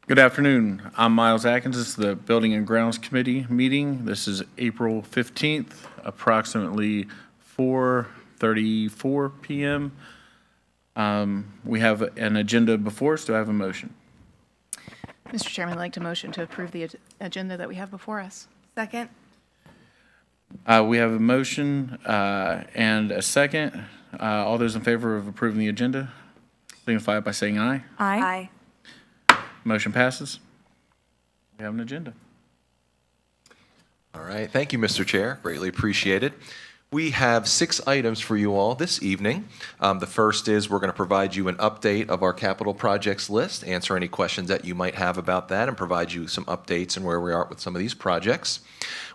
Good afternoon. I'm Miles Atkins. This is the Building and Grounds Committee meeting. This is April 15th, approximately 4:34 p.m. We have an agenda before us. Do I have a motion? Mr. Chairman, I'd like to motion to approve the agenda that we have before us. Second. We have a motion and a second. All those in favor of approving the agenda, signify by saying aye. Aye. Motion passes. We have an agenda. All right. Thank you, Mr. Chair. Greatly appreciated. We have 6 items for you all this evening. The first is we're going to provide you an update of our capital projects list, answer any questions that you might have about that, and provide you some updates on where we are with some of these projects.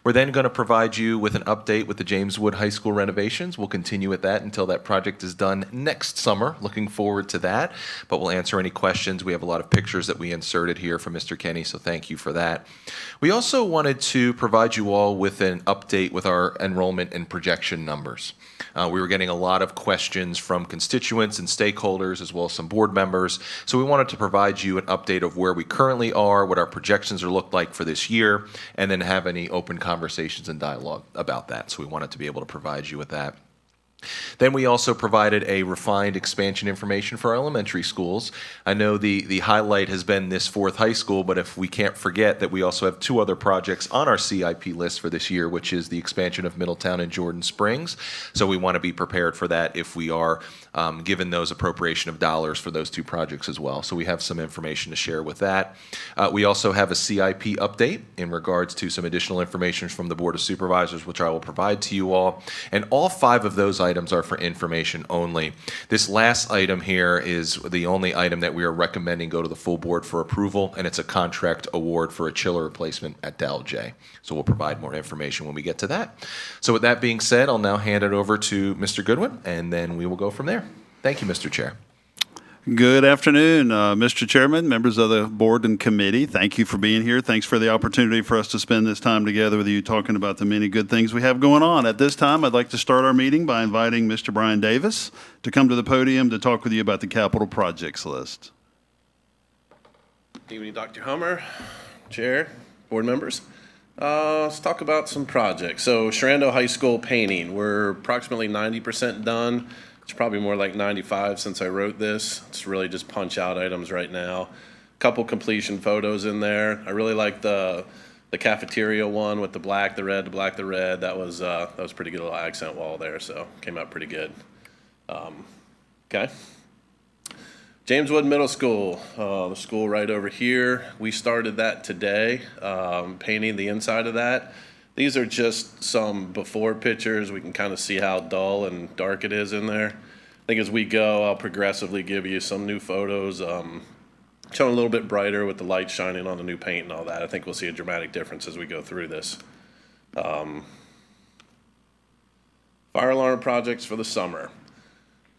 We're then going to provide you with an update with the James Wood High School renovations. We'll continue with that until that project is done next summer. Looking forward to that, but we'll answer any questions. We have a lot of pictures that we inserted here from Mr. Kenny, so thank you for that. We also wanted to provide you all with an update with our enrollment and projection numbers. We were getting a lot of questions from constituents and stakeholders, as well as some board members. So we wanted to provide you an update of where we currently are, what our projections are look like for this year, and then have any open conversations and dialogue about that. So we wanted to be able to provide you with that. Then we also provided a refined expansion information for our elementary schools. I know the highlight has been this 4th high school, but if we can't forget that we also have 2 other projects on our CIP list for this year, which is the expansion of Middletown and Jordan Springs. So we want to be prepared for that if we are given those appropriation of dollars for those 2 projects as well. So we have some information to share with that. We also have a CIP update in regards to some additional information from the Board of Supervisors, which I will provide to you all. And all 5 of those items are for information only. This last item here is the only item that we are recommending go to the full board for approval, and it's a contract award for a chiller replacement at Dow J. So we'll provide more information when we get to that. So with that being said, I'll now hand it over to Mr. Goodwin, and then we will go from there. Thank you, Mr. Chair. Good afternoon, Mr. Chairman, members of the board and committee. Thank you for being here. Thanks for the opportunity for us to spend this time together with you talking about the many good things we have going on. At this time, I'd like to start our meeting by inviting Mr. Brian Davis to come to the podium to talk with you about the capital projects list. Good evening, Dr. Hummer, Chair, board members. Let's talk about some projects. So Sharando High School painting, we're approximately 90% done. It's probably more like 95 since I wrote this. It's really just punch out items right now. Couple completion photos in there. I really like the cafeteria one with the black, the red, the black, the red. That was pretty good, little accent wall there, so came out pretty good. Okay. James Wood Middle School, the school right over here. We started that today, painting the inside of that. These are just some before pictures. We can kind of see how dull and dark it is in there. I think as we go, I'll progressively give you some new photos, showing a little bit brighter with the light shining on the new paint and all that. I think we'll see a dramatic difference as we go through this. Fire alarm projects for the summer.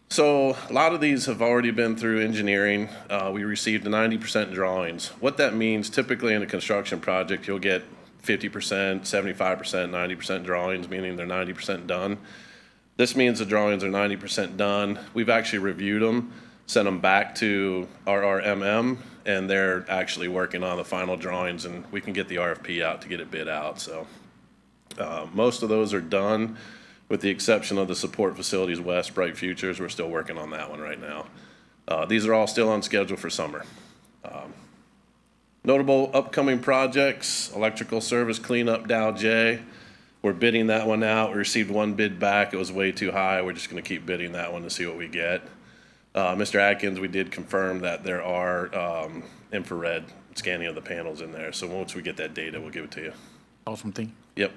So a lot of these have already been through engineering. We received 90% drawings. What that means, typically in a construction project, you'll get 50%, 75%, 90% drawings, meaning they're 90% done. This means the drawings are 90% done. We've actually reviewed them, sent them back to RRMM, and they're actually working on the final drawings, and we can get the RFP out to get it bid out. So most of those are done, with the exception of the Support Facilities West, Bright Futures. We're still working on that one right now. These are all still on schedule for summer. Notable upcoming projects, electrical service cleanup Dow J. We're bidding that one out. We received 1 bid back. It was way too high. We're just going to keep bidding that one to see what we get. Mr. Atkins, we did confirm that there are infrared scanning of the panels in there. So once we get that data, we'll give it to you. Awesome thing. Yep.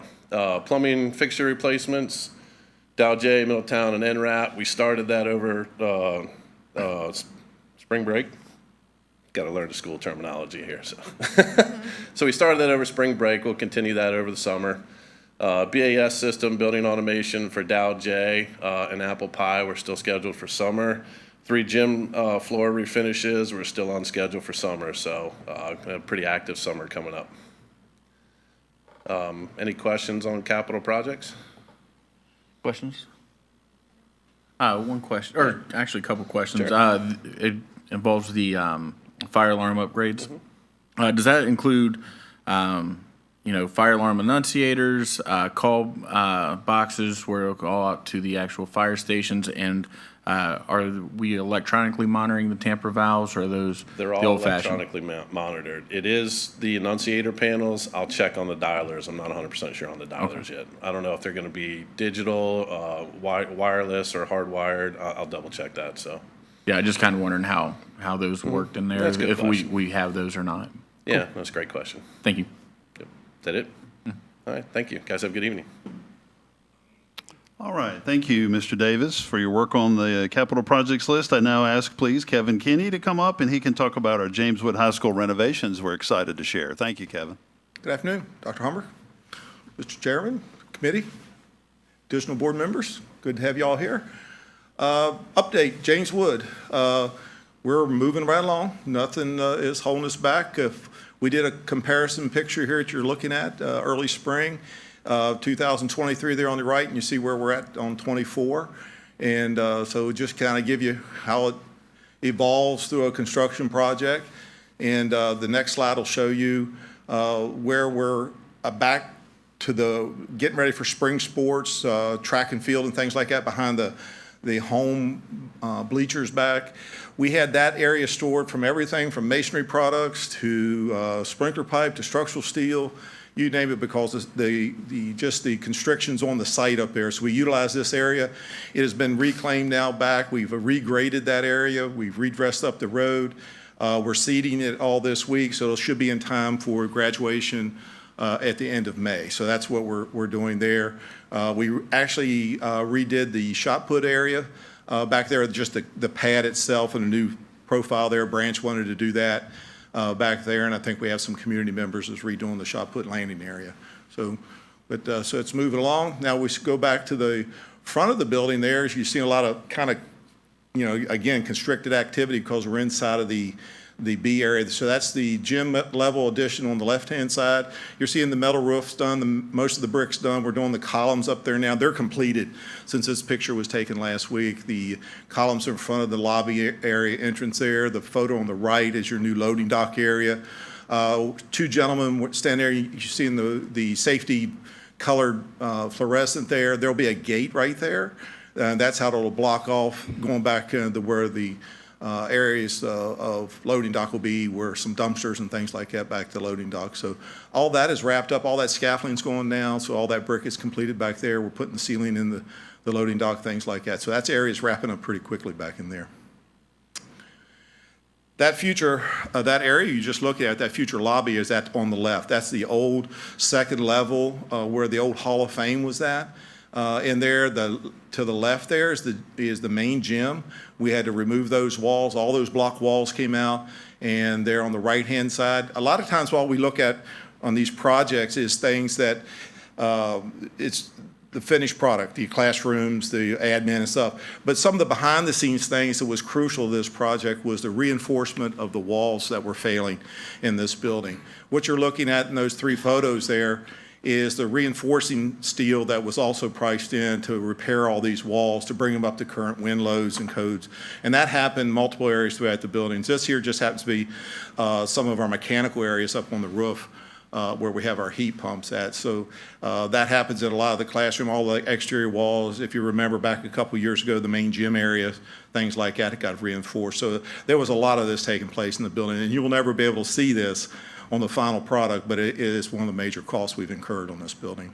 Plumbing fixture replacements, Dow J, Middletown, and NRAP. We started that over spring break. Got to learn the school terminology here. So we started that over spring break. We'll continue that over the summer. BAS system, building automation for Dow J and Apple Pie. We're still scheduled for summer. 3 gym floor refinishes. We're still on schedule for summer. So a pretty active summer coming up. Any questions on capital projects? Questions? One question, or actually a couple questions. Sure. It involves the fire alarm upgrades. Does that include, fire alarm annunciators, call boxes where it'll go out to the actual fire stations? And are we electronically monitoring the tamper valves, or are those They're the all old-fashioned? electronically monitored. It is the annunciator panels. I'll check on the dialers. I'm not 100% sure on the dialers yet. I don't know if they're going to be digital, wireless, or hardwired. I'll double check that, so. Yeah, just kind of wondering how those worked in there, That's a good if question. we have those or not. Yeah, that's a great question. Thank you. Yep. Is that it? All right, thank you. Guys, have a good evening. All right, thank you, Mr. Davis, for your work on the capital projects list. I now ask, please, Kevin Kinney to come up, and he can talk about our James Wood High School renovations we're excited to share. Thank you, Kevin. Good afternoon, Dr. Hummer, Mr. Chairman, committee, additional board members. Good to have you all here. Update, James Wood. We're moving right along. Nothing is holding us back. If we did a comparison picture here that you're looking at, early spring, 2023 there on the right, and you see where we're at on 24. And so just kind of give you how it evolves through a construction project. And the next slide will show you where we're back to the getting ready for spring sports, track and field and things like that behind the home bleachers back. We had that area stored from everything from masonry products to sprinkler pipe to structural steel, you name it, because just the constrictions on the site up there. So we utilize this area. It has been reclaimed now back. We've regraded that area. We've redressed up the road. We're seeding it all this week, so it should be in time for graduation at the end of May. So that's what we're doing there. We actually redid the shot put area back there, just the pad itself and a new profile there. Branch wanted to do that back there, and I think we have some community members that's redoing the shot put landing area. So it's moving along. Now we go back to the front of the building there. As you see a lot of kind of, again, constricted activity because we're inside of the B area. So that's the gym level addition on the left-hand side. You're seeing the metal roofs done, most of the bricks done. We're doing the columns up there now. They're completed since this picture was taken last week. The columns in front of the lobby area entrance there. The photo on the right is your new loading dock area. Two gentlemen stand there. You're seeing the safety colored fluorescent there. There'll be a gate right there. That's how it'll block off going back to where the areas of loading dock will be, where some dumpsters and things like that back to loading dock. So all that is wrapped up. All that scaffolding's going down. So all that brick is completed back there. We're putting the ceiling in the loading dock, things like that. So that area's wrapping up pretty quickly back in there. That future, that area you just looked at, that future lobby is on the left. That's the old second level where the old Hall of Fame was at. In there, to the left there is the main gym. We had to remove those walls. All those block walls came out, and there on the right-hand side. A lot of times what we look at on these projects is things that it's the finished product, the classrooms, the admin and stuff. But some of the behind-the-scenes things that was crucial to this project was the reinforcement of the walls that were failing in this building. What you're looking at in those three photos there is the reinforcing steel that was also priced in to repair all these walls, to bring them up to current wind loads and codes. And that happened in multiple areas throughout the buildings. This here just happens to be some of our mechanical areas up on the roof where we have our heat pumps at. So that happens in a lot of the classroom, all the exterior walls. If you remember back a couple years ago, the main gym area, things like that, it got reinforced. So there was a lot of this taking place in the building, and you will never be able to see this on the final product, but it is one of the major costs we've incurred on this building.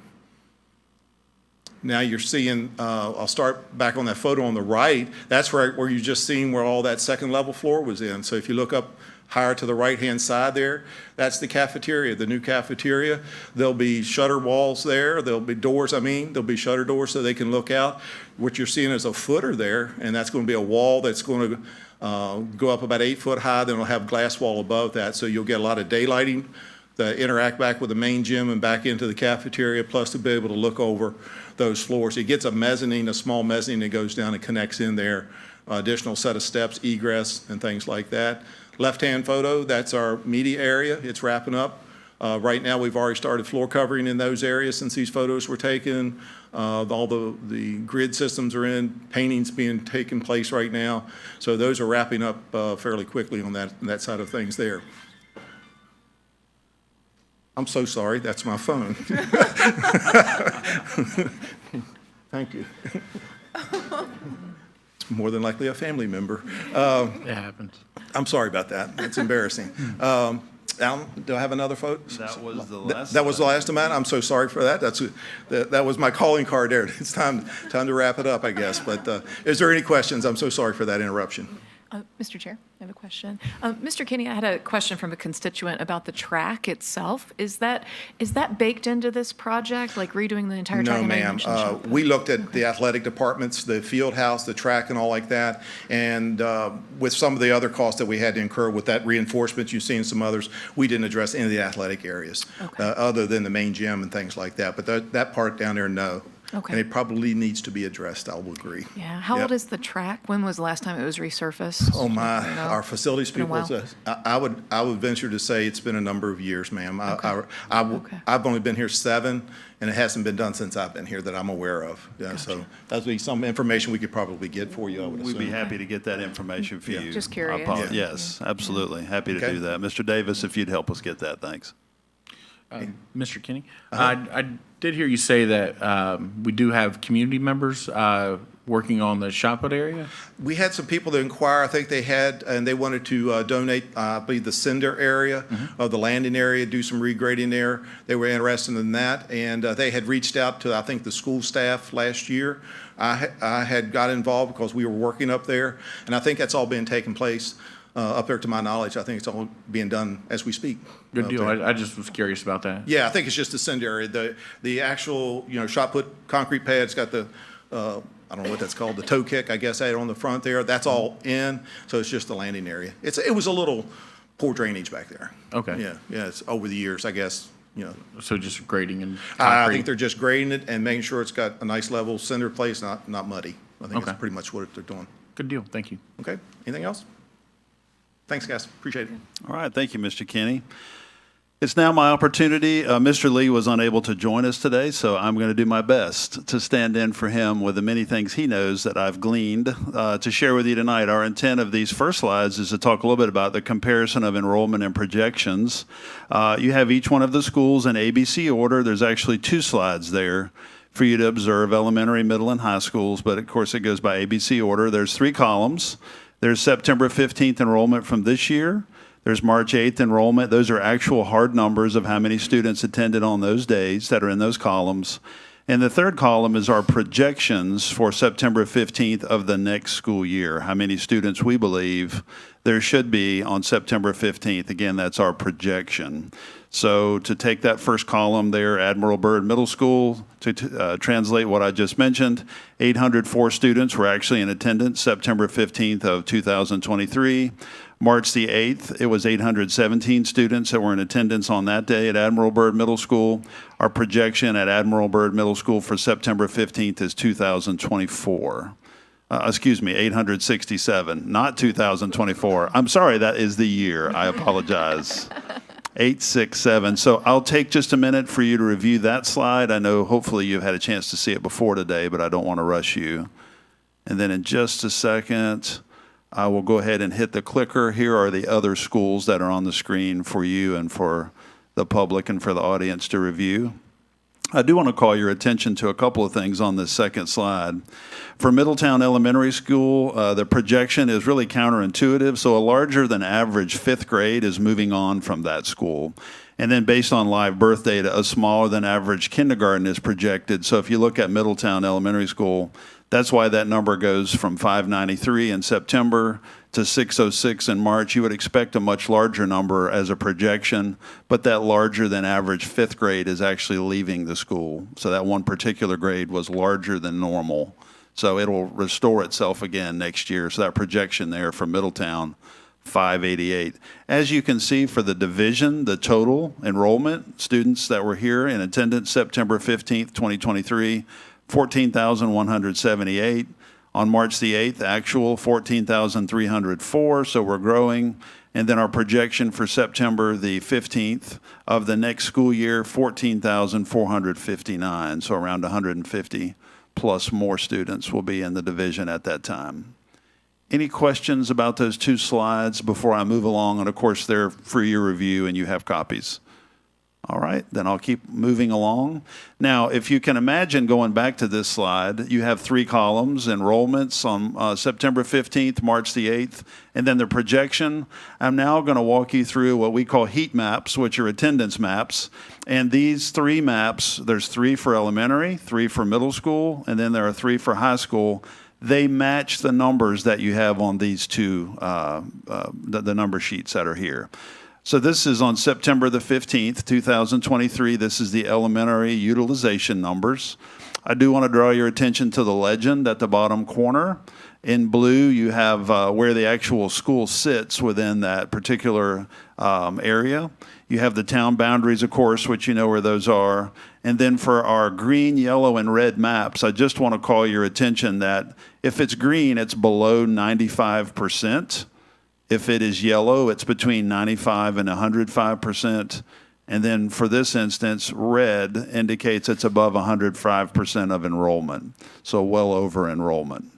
Now you're seeing, I'll start back on that photo on the right. That's where you just seen where all that second level floor was in. So if you look up higher to the right-hand side there, that's the cafeteria, the new cafeteria. There'll be shutter walls there. There'll be doors, there'll be shutter doors so they can look out. What you're seeing is a footer there, and that's going to be a wall that's going to go up about 8 foot high, then it'll have glass wall above that, so you'll get a lot of daylighting to interact back with the main gym and back into the cafeteria, plus to be able to look over those floors. It gets a mezzanine, a small mezzanine that goes down and connects in there, additional set of steps, egress, and things like that. Left-hand photo, that's our media area. It's wrapping up. Right now, we've already started floor covering in those areas since these photos were taken. All the grid systems are in, painting's being taken place right now. So those are wrapping up fairly quickly on that side of things there. I'm so sorry, that's my phone. Thank you. It's more than likely a family member. It happens. I'm sorry about that. That's embarrassing. Alan, do I have another vote? That was the last. That was the last amount? I'm so sorry for that. That was my calling card there. It's time to wrap it up, I guess. But is there any questions? I'm so sorry for that interruption. Mr. Chair, I have a question. Mr. Kinney, I had a question from a constituent about the track itself. Is that baked into this project, like redoing the entire track? No, I know you ma'am. mentioned shop. We looked at the athletic departments, the field house, the track and all like that. And with some of the other costs that we had to incur with that reinforcement, you've seen some others, we didn't address any of the athletic areas other than the main gym and things like that. But that part down there, no. Okay. And it probably needs to be addressed, I will agree. Yeah. How Yep. old is the track? When was the last time it was resurfaced? Oh, my, You know? our facilities been a people, I would venture to say it's been a number of years, ma'am. Okay. I've only been here 7, and it hasn't been done since I've been here that I'm aware of. Yeah, so that'd be some information we could probably get for you, I would assume. We'd be happy to get that information for you. Just curious. Yes, absolutely. Happy to Okay. do that. Mr. Davis, if you'd help us get that, thanks. Mr. Kinney, I did hear you say that we do have community members working on the shot put area. We had some people to inquire, I think they had, and they wanted to donate, I believe, the cinder area of the landing area, do some regrading there. They were interested in that, and they had reached out to, I think, the school staff last year. I had got involved because we were working up there, and I think that's all been taking place up there to my knowledge. I think it's all being done as we speak. Good up deal. there. I just was curious about that. Yeah, I think it's just the cinder area. The actual, shot put concrete pad's got the, I don't know what that's called, the toe kick, I guess, on the front there. That's all in, so it's just the landing area. It was a little poor drainage back there. Okay. Yeah, it's over the years, I guess, So just grading and I concrete. think they're just grading it and making sure it's got a nice level cinder place, not muddy. I think Okay. that's pretty much what they're doing. Good deal. Thank you. Okay, anything else? Thanks, guys, appreciate it. All right, thank you, Mr. Kinney. It's now my opportunity. Mr. Lee was unable to join us today, so I'm going to do my best to stand in for him with the many things he knows that I've gleaned to share with you tonight. Our intent of these first slides is to talk a little bit about the comparison of enrollment and projections. You have each one of the schools in ABC order. There's actually 2 slides there for you to observe, elementary, middle, and high schools, but of course it goes by ABC order. There's 3 columns. There's September 15th enrollment from this year. There's March 8th enrollment. Those are actual hard numbers of how many students attended on those days that are in those columns. And the 3rd column is our projections for September 15th of the next school year, how many students we believe there should be on September 15th. Again, that's our projection. So to take that first column there, Admiral Byrd Middle School, to translate what I just mentioned, 804 students were actually in attendance September 15th of 2023. March the 8th, it was 817 students that were in attendance on that day at Admiral Byrd Middle School. Our projection at Admiral Byrd Middle School for September 15th is 2024. 867, not 2024. I'm sorry, that is the year. I apologize. 867. So I'll take just a minute for you to review that slide. I know hopefully you've had a chance to see it before today, but I don't want to rush you. And then in just a second, I will go ahead and hit the clicker. Here are the other schools that are on the screen for you and for the public and for the audience to review. I do want to call your attention to a couple of things on this second slide. For Middletown Elementary School, the projection is really counterintuitive. So a larger than average 5th grade is moving on from that school. And then based on live birth data, a smaller than average kindergarten is projected. So if you look at Middletown Elementary School, that's why that number goes from 593 in September to 606 in March. You would expect a much larger number as a projection, but that larger than average 5th grade is actually leaving the school. So that one particular grade was larger than normal. So it'll restore itself again next year. So that projection there for Middletown, 588. As you can see for the division, the total enrollment, students that were here in attendance September 15th, 2023, 14,178. On March the 8th, actual 14,304, so we're growing. And then our projection for September the 15th of the next school year, 14,459, so around 150 plus more students will be in the division at that time. Any questions about those 2 slides before I move along? And of course, they're for your review and you have copies. All right, then I'll keep moving along. Now, if you can imagine going back to this slide, you have 3 columns, enrollments on September 15th, March the 8th, and then the projection. I'm now going to walk you through what we call heat maps, which are attendance maps. And these 3 maps, there's 3 for elementary, 3 for middle school, and then there are 3 for high school. They match the numbers that you have on these 2, the number sheets that are here. So this is on September the 15th, 2023. This is the elementary utilization numbers. I do want to draw your attention to the legend at the bottom corner. In blue, you have where the actual school sits within that particular area. You have the town boundaries, of course, which you know where those are. And then for our green, yellow, and red maps, I just want to call your attention that if it's green, it's below 95%. If it is yellow, it's between 95 and 105%. And then for this instance, red indicates it's above 105% of enrollment, so well over enrollment.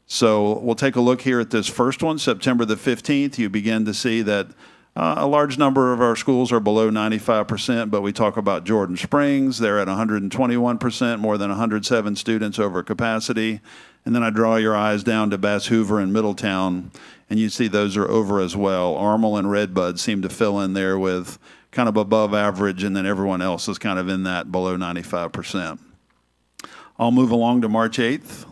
So we'll take a look here at this first one, September the 15th. You begin to see that a large number of our schools are below 95%, but we talk about Jordan Springs. They're at 121%, more than 107 students over capacity. And then I draw your eyes down to Bass Hoover and Middletown, and you see those are over as well. Armel and Redbud seem to fill in there with kind of above average, and then everyone else is kind of in that below 95%. I'll move along to March 8th.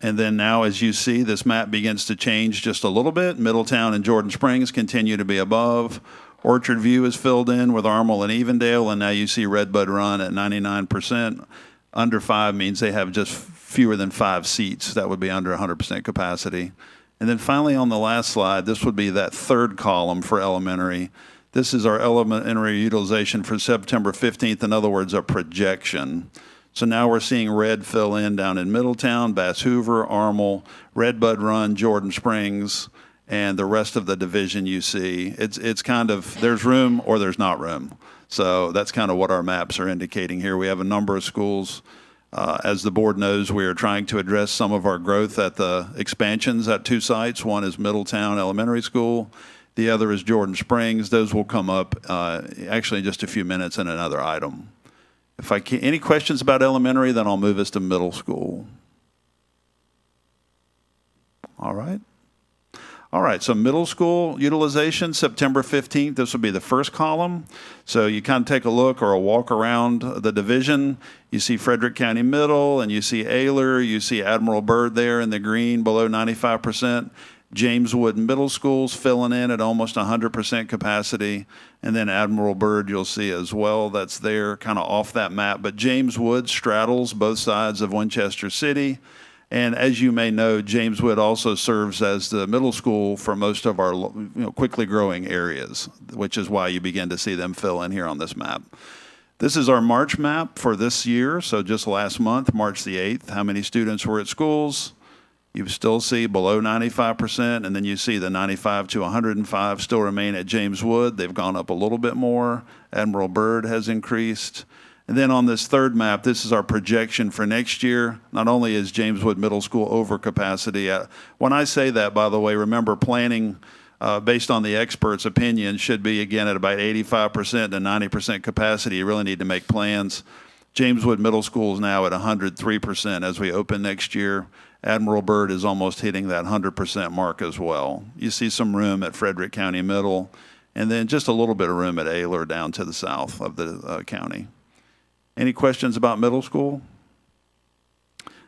And then now, as you see, this map begins to change just a little bit. Middletown and Jordan Springs continue to be above. Orchard View is filled in with Armel and Evendale, and now you see Redbud Run at 99%. Under 5 means they have just fewer than 5 seats. That would be under 100% capacity. And then finally on the last slide, this would be that third column for elementary. This is our elementary utilization for September 15th, in other words, a projection. So now we're seeing red fill in down in Middletown, Bass Hoover, Armel, Redbud Run, Jordan Springs, and the rest of the division you see. It's kind of, there's room or there's not room. So that's kind of what our maps are indicating here. We have a number of schools. As the board knows, we are trying to address some of our growth at the expansions at 2 sites. One is Middletown Elementary School. The other is Jordan Springs. Those will come up actually in just a few minutes in another item. If I can, any questions about elementary, then I'll move us to middle school. All right. All right, so middle school utilization, September 15th, this will be the first column. So you kind of take a look or a walk around the division. You see Frederick County Middle, and you see Ayler, you see Admiral Byrd there in the green below 95%. James Wood Middle School's filling in at almost 100% capacity. And then Admiral Byrd you'll see as well, that's there kind of off that map. But James Wood straddles both sides of Winchester City. And as you may know, James Wood also serves as the middle school for most of our quickly growing areas, which is why you begin to see them fill in here on this map. This is our March map for this year, so just last month, March the 8th, how many students were at schools. You still see below 95%, and then you see the 95 to 105 still remain at James Wood. They've gone up a little bit more. Admiral Byrd has increased. And then on this third map, this is our projection for next year. Not only is James Wood Middle School over capacity. When I say that, by the way, remember planning based on the experts' opinion should be, again, at about 85% to 90% capacity. You really need to make plans. James Wood Middle School is now at 103% as we open next year. Admiral Byrd is almost hitting that 100% mark as well. You see some room at Frederick County Middle, and then just a little bit of room at Ayler down to the south of the county. Any questions about middle school?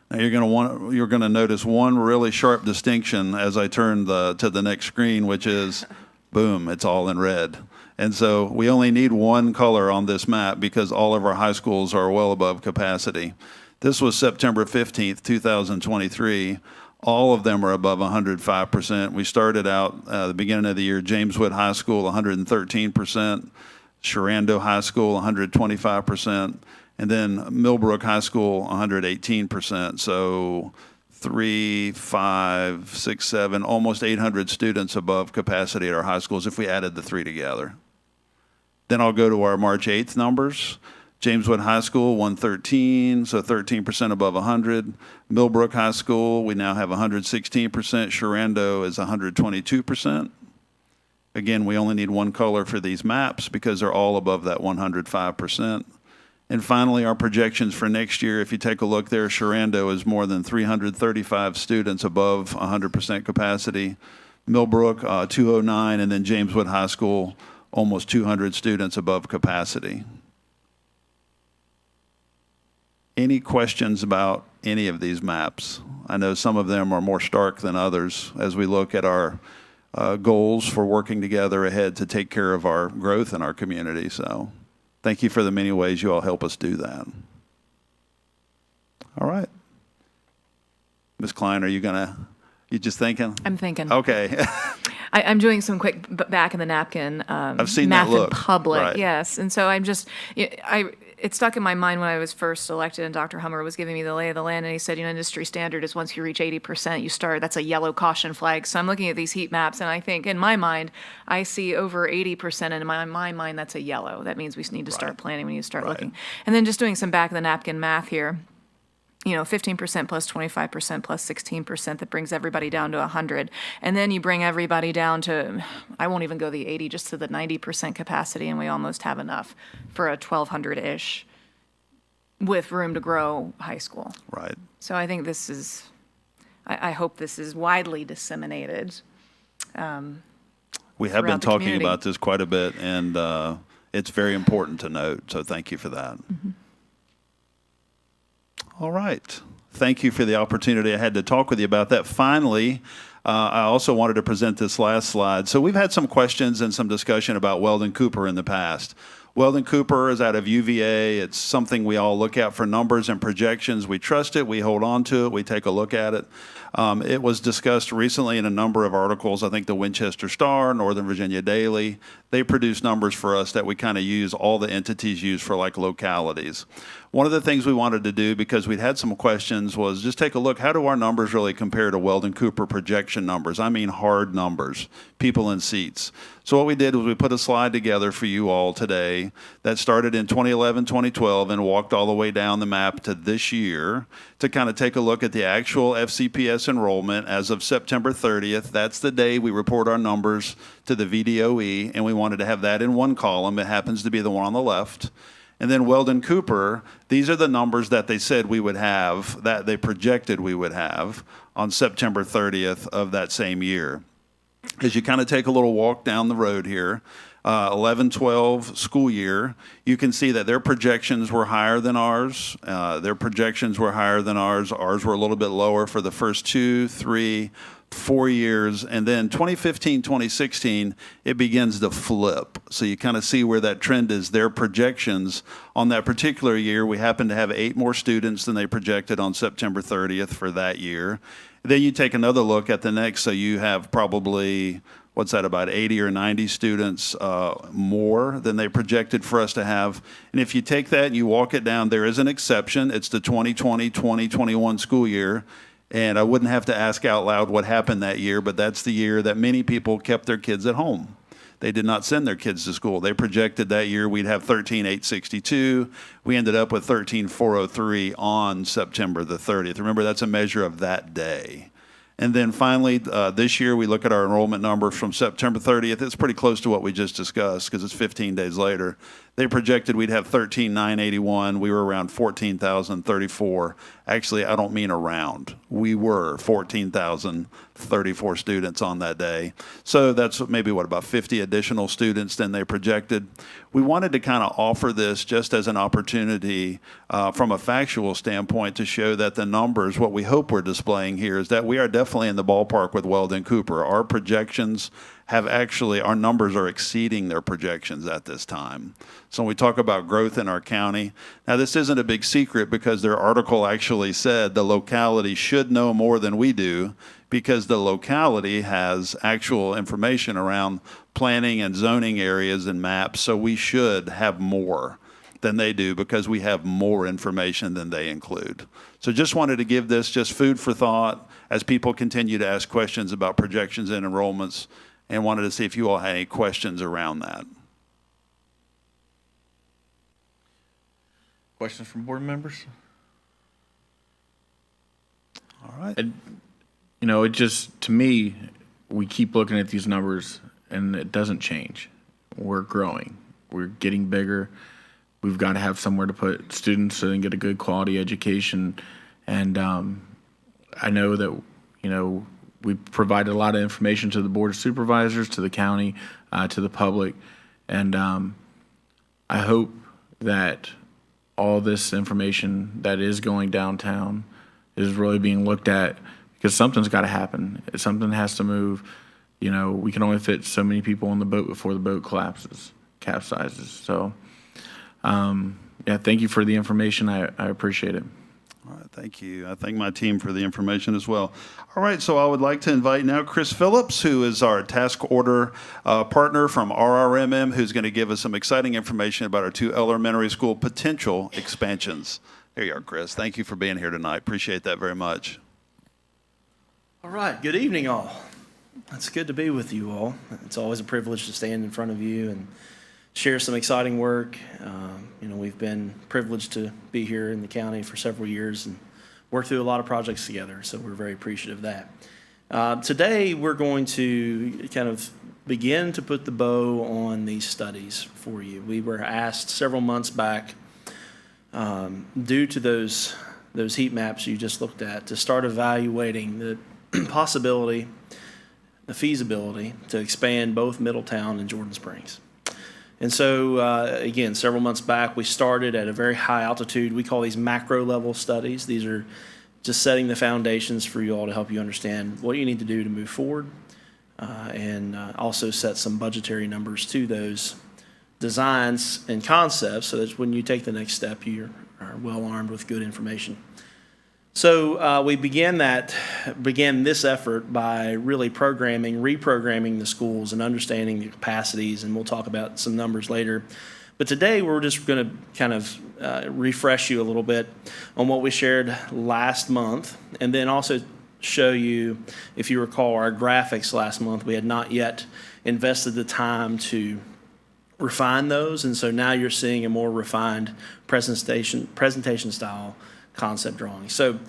Now you're going to notice one really sharp distinction as I turn to the next screen, which is, boom, it's all in red. And so we only need one color on this map because all of our high schools are well above capacity. This was September 15th, 2023. All of them are above 105%. We started out the beginning of the year, James Wood High School, 113%. Sharando High School, 125%, and then Millbrook High School, 118%. So 3, 5, 6, 7, almost 800 students above capacity at our high schools if we added the 3 together. Then I'll go to our March 8th numbers. James Wood High School, 113, so 13% above 100. Millbrook High School, we now have 116%. Sharando is 122%. Again, we only need one color for these maps because they're all above that 105%. And finally, our projections for next year, if you take a look there, Sharando is more than 335 students above 100% capacity. Millbrook, 209, and then Jameswood High School, almost 200 students above capacity. Any questions about any of these maps? I know some of them are more stark than others as we look at our goals for working together ahead to take care of our growth in our community. So thank you for the many ways you all help us do that. All right. Ms. Klein, are you you just thinking? I'm thinking. Okay. I'm doing some quick back in the napkin. I've seen math that look. in public, Right. yes. And so I'm just, it stuck in my mind when I was first elected and Dr. Hummer was giving me the lay of the land and he said, industry standard is once you reach 80%, you start, that's a yellow caution flag. So I'm looking at these heat maps and I think in my mind, I see over 80% and in my mind, that's a yellow. That means we need to start planning, we need to start Right. looking. And then just doing some back of the napkin math here. 15% plus 25% plus 16%, that brings everybody down to 100. And then you bring everybody down to, I won't even go the 80, just to the 90% capacity, and we almost have enough for a 1,200-ish with room to grow high school. Right. So I think this is, I hope this is widely disseminated. We have been throughout the talking community. about this quite a bit, and it's very important to note, so thank you for that. Mm-hmm. All right. Thank you for the opportunity I had to talk with you about that. Finally, I also wanted to present this last slide. So we've had some questions and some discussion about Weldon Cooper in the past. Weldon Cooper is out of UVA. It's something we all look at for numbers and projections. We trust it. We hold on to it. We take a look at it. It was discussed recently in a number of articles. I think the Winchester Star, Northern Virginia Daily, they produce numbers for us that we kind of use, all the entities use for like localities. One of the things we wanted to do, because we'd had some questions, was just take a look, how do our numbers really compare to Weldon Cooper projection numbers? I mean hard numbers, people in seats. So what we did was we put a slide together for you all today that started in 2011, 2012, and walked all the way down the map to this year to kind of take a look at the actual FCPS enrollment as of September 30th. That's the day we report our numbers to the VDOE, and we wanted to have that in one column. It happens to be the one on the left. And then Weldon Cooper, these are the numbers that they said we would have, that they projected we would have on September 30th of that same year. As you kind of take a little walk down the road here, 11-12 school year, you can see that their projections were higher than ours. Ours were a little bit lower for the first 2, 3, 4 years, and then 2015, 2016, it begins to flip. So you kind of see where that trend is. Their projections on that particular year, we happen to have 8 more students than they projected on September 30th for that year. Then you take another look at the next, so you have probably, about 80 or 90 students more than they projected for us to have. And if you take that and you walk it down, there is an exception. It's the 2020-2021 school year. And I wouldn't have to ask out loud what happened that year, but that's the year that many people kept their kids at home. They did not send their kids to school. They projected that year we'd have 13,862. We ended up with 13,403 on September the 30th. Remember, that's a measure of that day. And then finally, this year, we look at our enrollment number from September 30th. It's pretty close to what we just discussed because it's 15 days later. They projected we'd have 13,981. We were around 14,034. Actually, I don't mean around. We were 14,034 students on that day. So that's maybe, about 50 additional students than they projected. We wanted to kind of offer this just as an opportunity from a factual standpoint to show that the numbers, what we hope we're displaying here, is that we are definitely in the ballpark with Weldon Cooper. Our projections our numbers are exceeding their projections at this time. So when we talk about growth in our county, now this isn't a big secret because their article actually said the locality should know more than we do because the locality has actual information around planning and zoning areas and maps, so we should have more than they do because we have more information than they include. So just wanted to give this just food for thought as people continue to ask questions about projections and enrollments, and wanted to see if you all had any questions around that. Questions from board members? All right. It just, to me, we keep looking at these numbers and it doesn't change. We're growing. We're getting bigger. We've got to have somewhere to put students so they can get a good quality education. And I know that, we provided a lot of information to the Board of Supervisors, to the county, to the public. And I hope that all this information that is going downtown is really being looked at, because something's got to happen. Something has to move. We can only fit so many people on the boat before the boat capsizes. So, yeah, thank you for the information. I appreciate it. All right, thank you. I thank my team for the information as well. All right, so I would like to invite now Chris Phillips, who is our task order partner from RRMM, who's going to give us some exciting information about our 2 elementary school potential expansions. There you are, Chris. Thank you for being here tonight. Appreciate that very much. All right, good evening, all. It's good to be with you all. It's always a privilege to stand in front of you and share some exciting work. We've been privileged to be here in the county for several years and work through a lot of projects together, so we're very appreciative of that. Today, we're going to kind of begin to put the bow on these studies for you. We were asked several months back, due to those heat maps you just looked at, to start evaluating the possibility, the feasibility to expand both Middletown and Jordan Springs. And so, again, several months back, we started at a very high altitude. We call these macro level studies. These are just setting the foundations for you all to help you understand what you need to do to move forward, and also set some budgetary numbers to those designs and concepts so that when you take the next step, you are well armed with good information. So we began this effort by really reprogramming the schools and understanding the capacities, and we'll talk about some numbers later. But today we're just going to kind of refresh you a little bit on what we shared last month, and then also show you, if you recall our graphics last month, we had not yet invested the time to refine those, and so now you're seeing a more refined presentation style concept drawing. So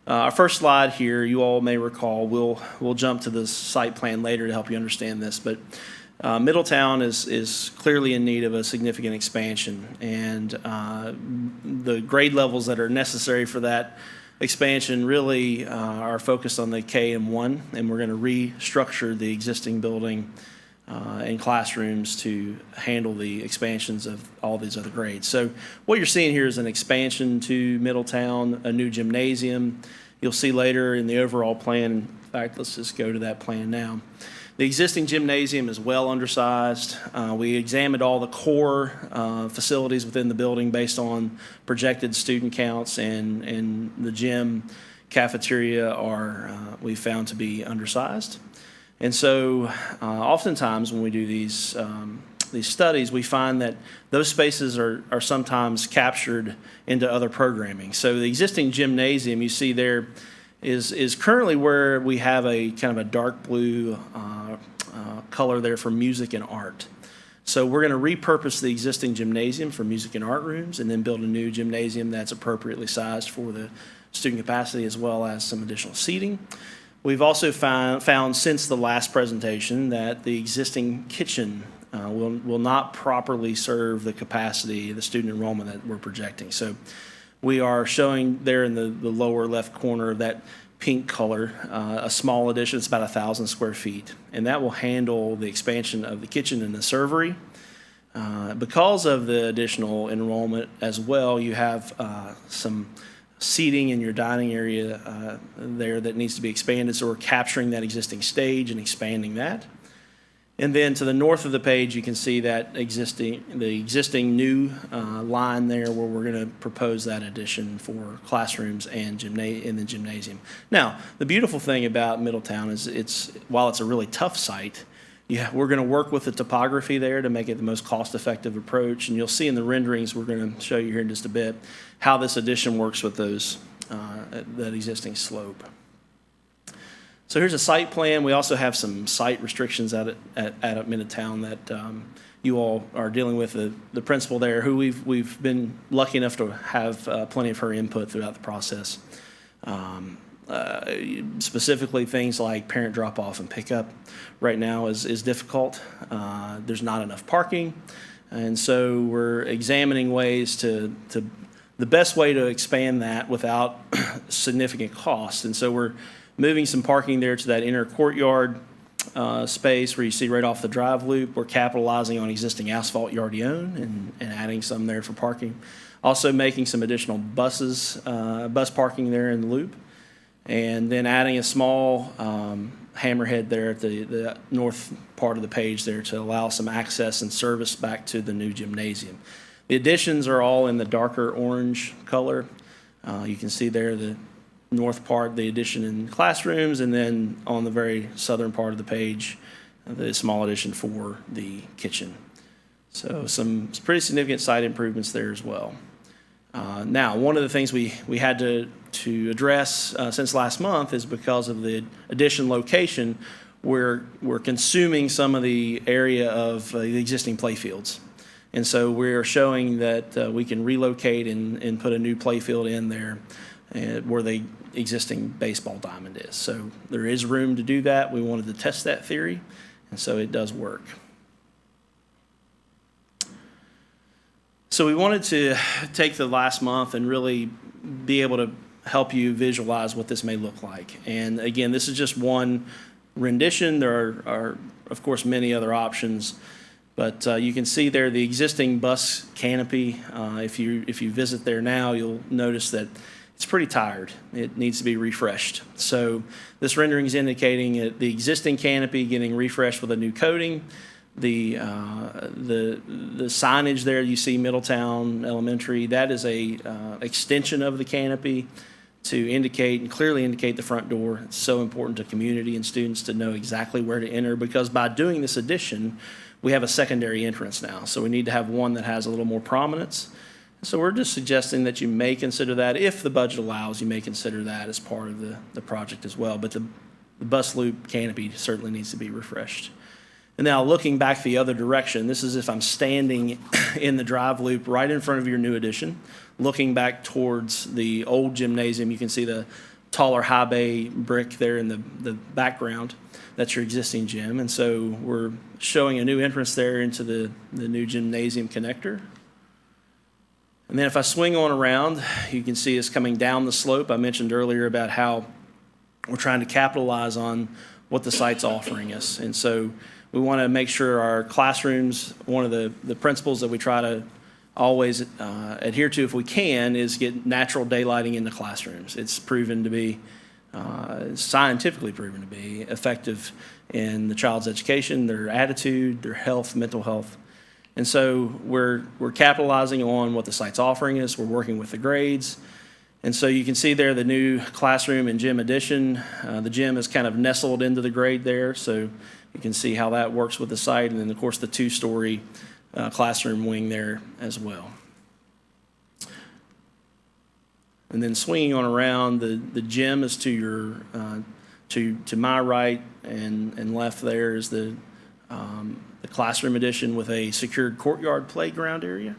our first slide here, you all may recall, we'll jump to the site plan later to help you understand this, but Middletown is clearly in need of a significant expansion, and the grade levels that are necessary for that expansion really are focused on the K and 1, and we're going to restructure the existing building and classrooms to handle the expansions of all these other grades. So what you're seeing here is an expansion to Middletown, a new gymnasium. You'll see later in the overall plan. In fact, let's just go to that plan now. The existing gymnasium is well undersized. We examined all the core facilities within the building based on projected student counts, and the gym cafeteria we found to be undersized. And so oftentimes when we do these studies, we find that those spaces are sometimes captured into other programming. So the existing gymnasium you see there is currently where we have a kind of a dark blue color there for music and art. So we're going to repurpose the existing gymnasium for music and art rooms, and then build a new gymnasium that's appropriately sized for the student capacity, as well as some additional seating. We've also found since the last presentation that the existing kitchen will not properly serve the capacity, the student enrollment that we're projecting. So we are showing there in the lower left corner of that pink color, a small addition. It's about 1,000 square feet, and that will handle the expansion of the kitchen and the servery. Because of the additional enrollment as well, you have some seating in your dining area there that needs to be expanded, so we're capturing that existing stage and expanding that. And then to the north of the page, you can see that the existing new line there, where we're going to propose that addition for classrooms and in the gymnasium. Now, the beautiful thing about Middletown is while it's a really tough site, we're going to work with the topography there to make it the most cost-effective approach. And you'll see in the renderings we're going to show you here in just a bit how this addition works with that existing slope. So here's a site plan. We also have some site restrictions at Middletown that you all are dealing with. The principal there, who we've been lucky enough to have plenty of her input throughout the process. specifically things like parent drop-off and pickup right now is difficult. There's not enough parking. And so we're examining ways to the best way to expand that without significant cost. And so we're moving some parking there to that inner courtyard space where you see right off the drive loop. We're capitalizing on existing asphalt you already own and adding some there for parking. Also making some additional bus parking there in the loop. And then adding a small hammerhead there at the north part of the page there to allow some access and service back to the new gymnasium. The additions are all in the darker orange color. You can see there the north part, the addition in classrooms, and then on the very southern part of the page, the small addition for the kitchen. So some pretty significant site improvements there as well. Now, one of the things we had to address since last month is because of the addition location, we're consuming some of the area of the existing playfields. And so we're showing that we can relocate and put a new playfield in there where the existing baseball diamond is. So there is room to do that. We wanted to test that theory, and so it does work. So we wanted to take the last month and really be able to help you visualize what this may look like. And again, this is just one rendition. There are of course, many other options. But you can see there the existing bus canopy. If you visit there now, you'll notice that it's pretty tired. It needs to be refreshed. So this rendering is indicating the existing canopy getting refreshed with a new coating. The signage there you see Middletown Elementary, that is a extension of the canopy to indicate and clearly indicate the front door. It's so important to community and students to know exactly where to enter, because by doing this addition, we have a secondary entrance now. So we need to have one that has a little more prominence. So we're just suggesting that you may consider that. If the budget allows, you may consider that as part of the project as well. But the bus loop canopy certainly needs to be refreshed. And now looking back the other direction, this is if I'm standing in the drive loop right in front of your new addition, looking back towards the old gymnasium. You can see the taller high bay brick there in the background. That's your existing gym. And so we're showing a new entrance there into the new gymnasium connector. And then if I swing on around, you can see us coming down the slope. I mentioned earlier about how we're trying to capitalize on what the site's offering us. And so we want to make sure our classrooms, one of the principles that we try to always adhere to if we can, is get natural daylighting in the classrooms. It's proven to be, scientifically proven to be effective in the child's education, their attitude, their health, mental health. And so we're capitalizing on what the site's offering us. We're working with the grades. And so you can see there the new classroom and gym addition. The gym is kind of nestled into the grade there, so you can see how that works with the site. And then, of course, the two-story classroom wing there as well. And then swinging on around, the gym is to your to my right and left. There is the classroom addition with a secured courtyard playground area.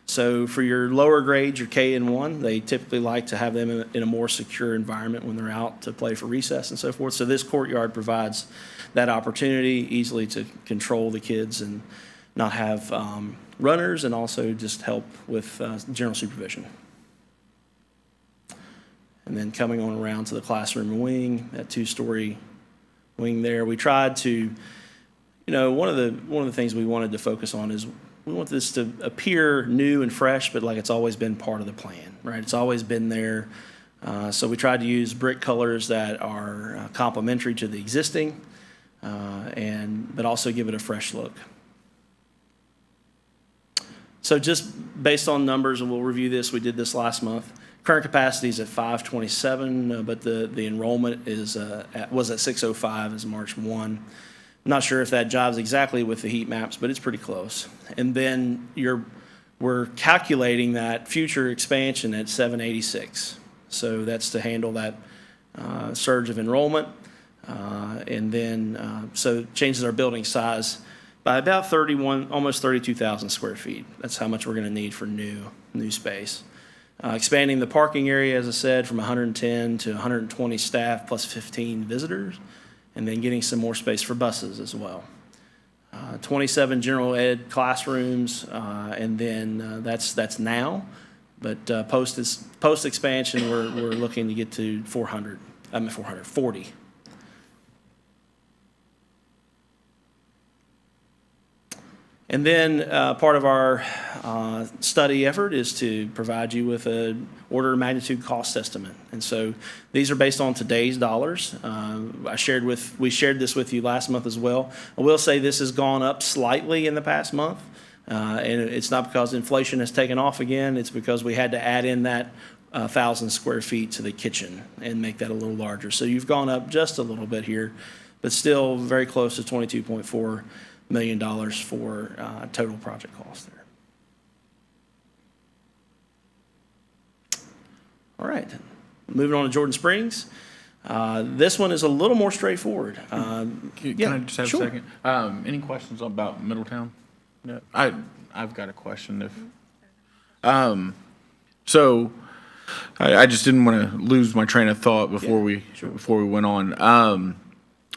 So for your lower grades, your K and 1, they typically like to have them in a more secure environment when they're out to play for recess and so forth. So this courtyard provides that opportunity easily to control the kids and not have runners, and also just help with general supervision. And then coming on around to the classroom wing, that two-story wing there, we tried to, one of the things we wanted to focus on is we want this to appear new and fresh, but like it's always been part of the plan, right? It's always been there. So we tried to use brick colors that are complementary to the existing, but also give it a fresh look. So just based on numbers, and we'll review this, we did this last month. Current capacity is at 527, but the enrollment was at 605 as March 1. I'm not sure if that jives exactly with the heat maps, but it's pretty close. And then we're calculating that future expansion at 786. So that's to handle that surge of enrollment. And then, so it changes our building size by about almost 32,000 square feet. That's how much we're going to need for new space. Expanding the parking area, as I said, from 110 to 120 staff plus 15 visitors, and then getting some more space for buses as well. 27 general ed classrooms, and then that's now. But post expansion, we're looking to get to 40. And then part of our study effort is to provide you with an order of magnitude cost estimate. And so these are based on today's dollars. We shared this with you last month as well. I will say this has gone up slightly in the past month. And it's not because inflation has taken off again. It's because we had to add in that 1,000 square feet to the kitchen and make that a little larger. So you've gone up just a little bit here, but still very close to $22.4 million for total project cost there. All right, moving on to Jordan Springs. This one is a little more straightforward. Can Yeah, I just have sure. a second? Any questions about Middletown? No, I've got a question so I just didn't want to lose my train of thought before we went on.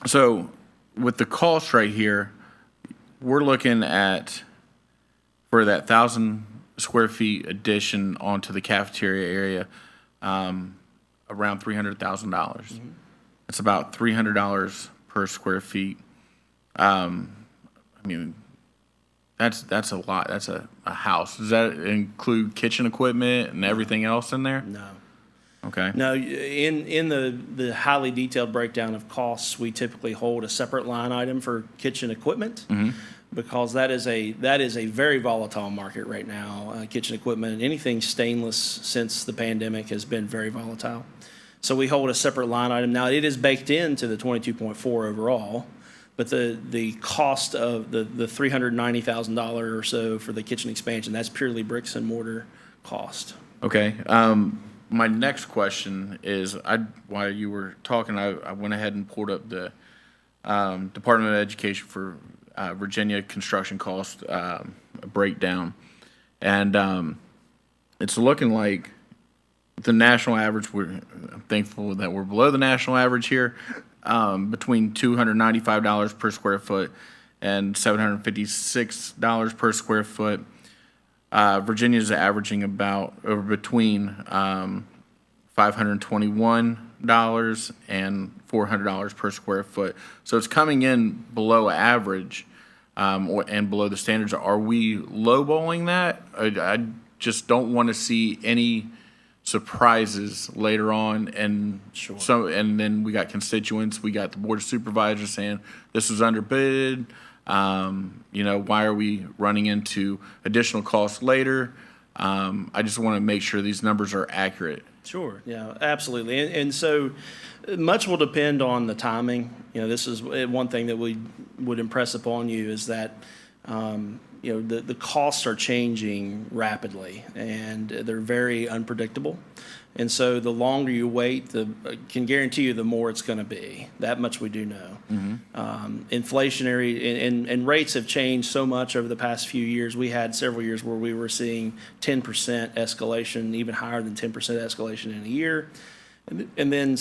So with the cost right here, we're looking at, for that 1,000 square feet addition onto the cafeteria area, around $300,000. It's about $300 per square feet. I mean, that's a lot. That's a house. Does that include kitchen equipment and everything else in there? No. Okay. No, in the highly detailed breakdown of costs, we typically hold a separate line item for kitchen equipment because that is a very volatile market right now. Kitchen equipment and anything stainless since the pandemic has been very volatile. So we hold a separate line item. Now, it is baked into the 22.4 overall, but the cost of the $390,000 or so for the kitchen expansion, that's purely bricks and mortar cost. Okay. My next question is, while you were talking, I went ahead and pulled up the Department of Education for Virginia construction cost breakdown, and it's looking like the national average. I'm thankful that we're below the national average here, between $295 per square foot and $756 per square foot. Virginia is averaging between $521 and $400 per square foot. So it's coming in below average and below the standards. Are we lowballing that? I just don't want to see any surprises later on. And and then we got constituents, we got the board of supervisors saying this was underbid. Why are we running into additional costs later? I just want to make sure these numbers are accurate. Sure, yeah, absolutely. And so much will depend on the timing. This is one thing that we would impress upon you is that, the costs are changing rapidly and they're very unpredictable. And so the longer you wait, can guarantee you the more it's going to be. That much we do know. Inflationary and rates have changed so much over the past few years. We had several years where we were seeing 10% escalation, even higher than 10% escalation in a year. And then,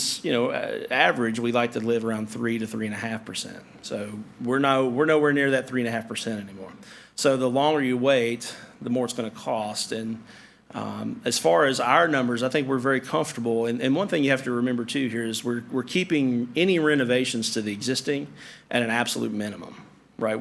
average, we like to live around 3 to 3.5%. So we're nowhere near that 3.5% anymore. So the longer you wait, the more it's going to cost. And as far as our numbers, I think we're very comfortable. And one thing you have to remember too here is we're keeping any renovations to the existing at an absolute minimum, right?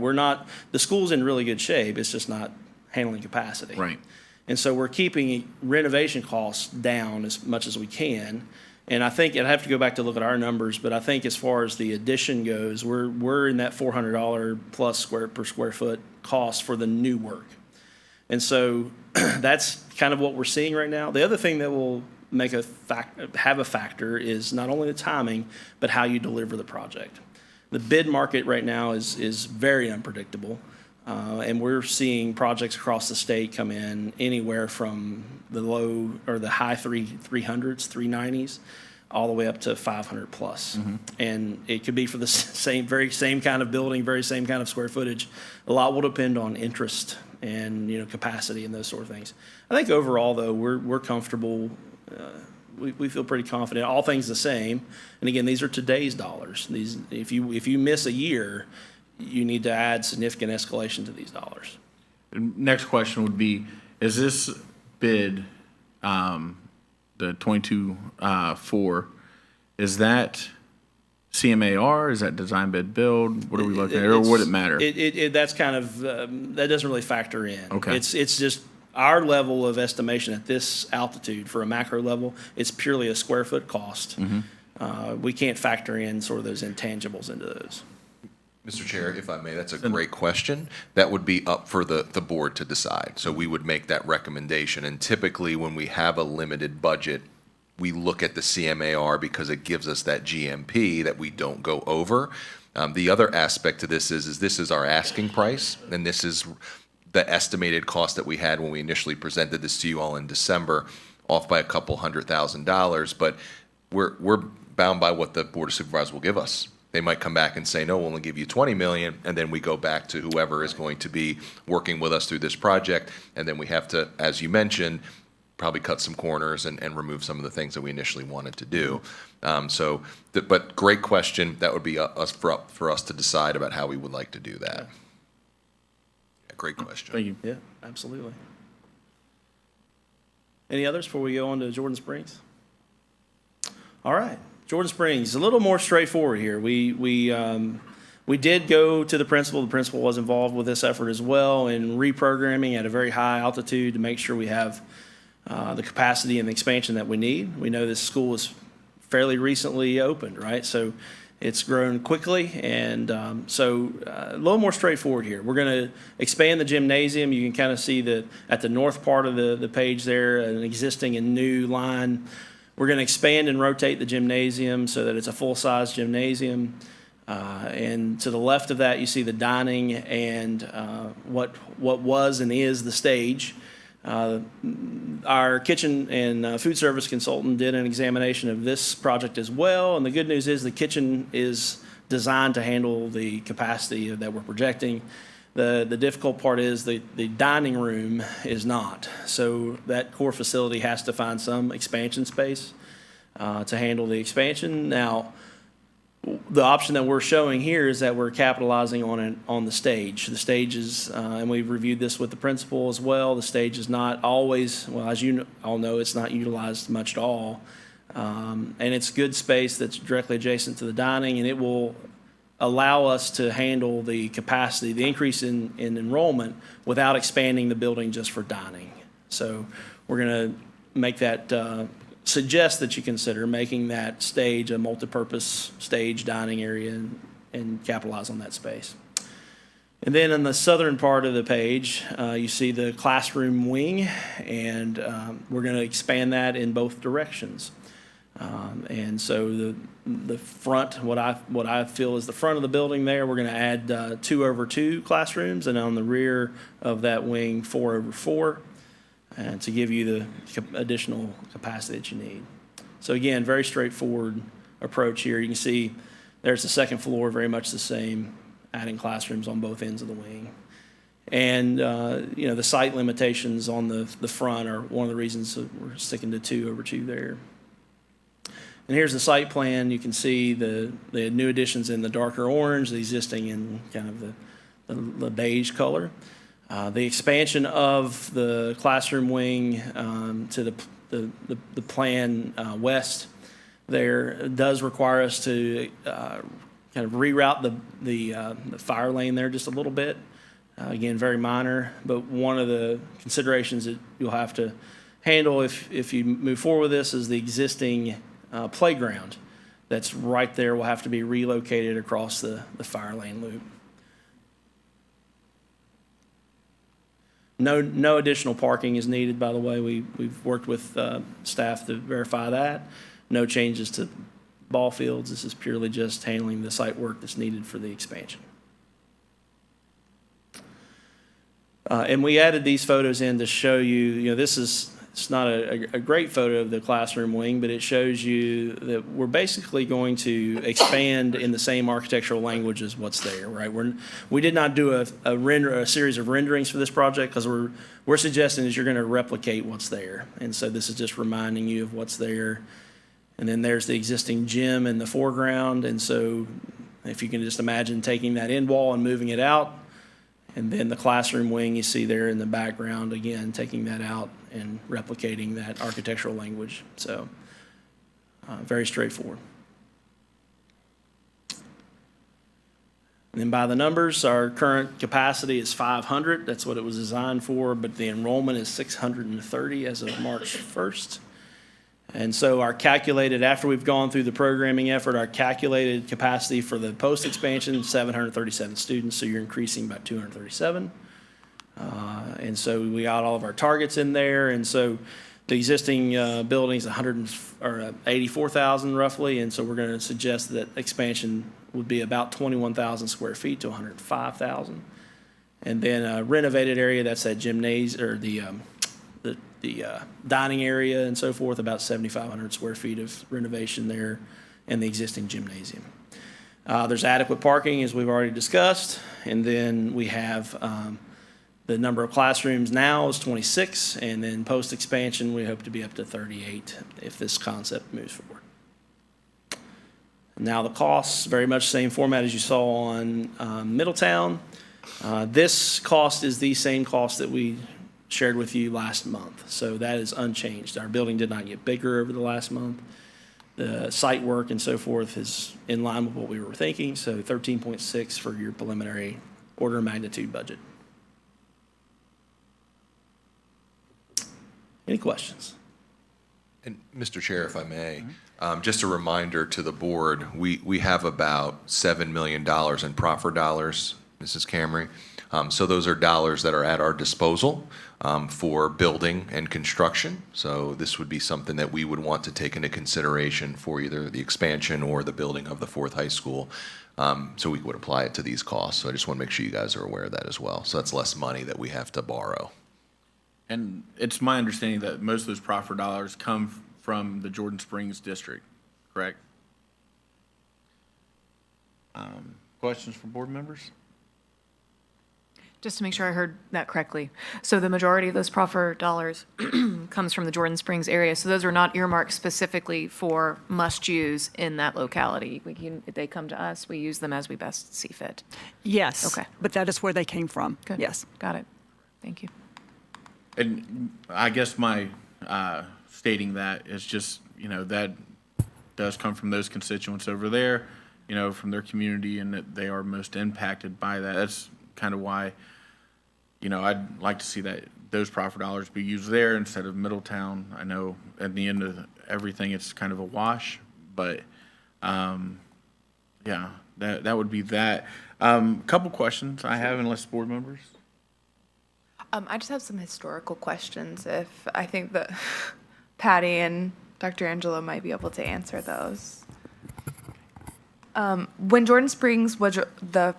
The school's in really good shape. It's just not handling capacity. Right. And so we're keeping renovation costs down as much as we can. And I think I'd have to go back to look at our numbers, but I think as far as the addition goes, we're in that $400 plus per square foot cost for the new work. And so that's kind of what we're seeing right now. The other thing that will have a factor is not only the timing, but how you deliver the project. The bid market right now is very unpredictable. And we're seeing projects across the state come in anywhere from the low or the high 300s, 390s, all the way up to 500 plus. And it could be for the very same kind of building, very same kind of square footage. A lot will depend on interest and, you know, capacity and those sort of things. I think overall, though, we're comfortable. We feel pretty confident. All things the same. And again, these are today's dollars. These, if you miss a year, you need to add significant escalation to these dollars. Next question would be, is this bid, the 22-4, is that CMAR? Is that design bid build? What are we looking at, or would it matter? That's kind of, that doesn't really factor in. Okay. It's just our level of estimation at this altitude for a macro level, it's purely a square foot cost. We can't factor in sort of those intangibles into those. Mr. Chair, if I may, that's a great question. That would be up for the board to decide. So we would make that recommendation. And typically, when we have a limited budget, we look at the CMAR because it gives us that GMP that we don't go over. The other aspect to this is this is our asking price, and this is the estimated cost that we had when we initially presented this to you all in December, off by a couple $100,000. But we're bound by what the Board of Supervisors will give us. They might come back and say, no, we'll only give you 20 million, and then we go back to whoever is going to be working with us through this project, and then we have to, as you mentioned, probably cut some corners and remove some of the things that we initially wanted to do. But great question. That would be for us to decide about how we would like to do that. Yeah, great question. Thank you. Yeah, absolutely. Any others before we go on to Jordan Springs? All right. Jordan Springs, a little more straightforward here. We did go to the principal. The principal was involved with this effort as well in reprogramming at a very high altitude to make sure we have the capacity and the expansion that we need. We know this school was fairly recently opened, right? So it's grown quickly, and so a little more straightforward here. We're going to expand the gymnasium. You can kind of see at the north part of the page there, an existing and new line. We're going to expand and rotate the gymnasium so that it's a full-size gymnasium. And to the left of that, you see the dining and what was and is the stage. Our kitchen and food service consultant did an examination of this project as well. And the good news is the kitchen is designed to handle the capacity that we're projecting. The difficult part is the dining room is not. So that core facility has to find some expansion space to handle the expansion. Now, the option that we're showing here is that we're capitalizing on the stage. The stage is, and we've reviewed this with the principal as well, the stage is not always, well, as you all know, it's not utilized much at all. And it's good space that's directly adjacent to the dining, and it will allow us to handle the capacity, the increase in enrollment without expanding the building just for dining. So we're going to make that, suggest that you consider making that stage a multipurpose stage dining area and capitalize on that space. And then in the southern part of the page, you see the classroom wing, and we're going to expand that in both directions. And so the front, what I feel is the front of the building there, we're going to add 2/2 classrooms, and on the rear of that wing, 4/4, and to give you the additional capacity that you need. So again, very straightforward approach here. You can see there's the second floor, very much the same, adding classrooms on both ends of the wing. And you know, the site limitations on the front are one of the reasons that we're sticking to 2/2 there. And here's the site plan. You can see the new additions in the darker orange, the existing in kind of the beige color. The expansion of the classroom wing to the plan west there does require us to kind of reroute the fire lane there just a little bit. Again, very minor, but one of the considerations that you'll have to handle if you move forward with this is the existing playground that's right there will have to be relocated across the fire lane loop. No additional parking is needed, by the way. We've worked with staff to verify that. No changes to ball fields. This is purely just handling the site work that's needed for the expansion. And we added these photos in to show you, this is it's not a great photo of the classroom wing, but it shows you that we're basically going to expand in the same architectural language as what's there, right? We did not do a series of renderings for this project because we're suggesting that you're going to replicate what's there. And so this is just reminding you of what's there. And then there's the existing gym in the foreground. And so if you can just imagine taking that end wall and moving it out, and then the classroom wing you see there in the background, again, taking that out and replicating that architectural language. So very straightforward. And then by the numbers, our current capacity is 500. That's what it was designed for, but the enrollment is 630 as of March 1st. And so our calculated, after we've gone through the programming effort, our calculated capacity for the post-expansion, 737 students, so you're increasing by 237. And so we got all of our targets in there, and so the existing building's 84,000 roughly, and so we're going to suggest that expansion would be about 21,000 square feet to 105,000. And then a renovated area, that's that gymnasium, or the dining area and so forth, about 7,500 square feet of renovation there, and the existing gymnasium. There's adequate parking, as we've already discussed, and then we have the number of classrooms now is 26, and then post-expansion, we hope to be up to 38 if this concept moves forward. Now the costs, very much same format as you saw on Middletown. This cost is the same cost that we shared with you last month. So that is unchanged. Our building did not get bigger over the last month. The site work and so forth is in line with what we were thinking. So 13.6 for your preliminary order of magnitude budget. Any questions? And Mr. Chair, if I may, just a reminder to the board, we have about $7 million in proffer dollars, Mrs. Camry. So those are dollars that are at our disposal for building and construction. So this would be something that we would want to take into consideration for either the expansion or the building of the fourth high school. So we would apply it to these costs. So I just want to make sure you guys are aware of that as well. So that's less money that we have to borrow. And it's my understanding that most of those proffer dollars come from the Jordan Springs district, correct? Questions from board members? Just to make sure I heard that correctly. So the majority of those proffer dollars comes from the Jordan Springs area. So those are not earmarked specifically for must-use in that locality. If they come to us, we use them as we best see fit. Yes. Okay. But that is where they came from. Good. Yes. Got it. Thank you. And I guess my stating that is just, that does come from those constituents over there, from their community, and that they are most impacted by that. That's kind of why, I'd like to see that those profit dollars be used there instead of Middletown. I know at the end of everything, it's kind of a wash, but yeah, that would be that. Couple questions I have, unless board members. I just have some historical questions. If I think that Patty and Dr. Angelo might be able to answer those. When Jordan Springs was the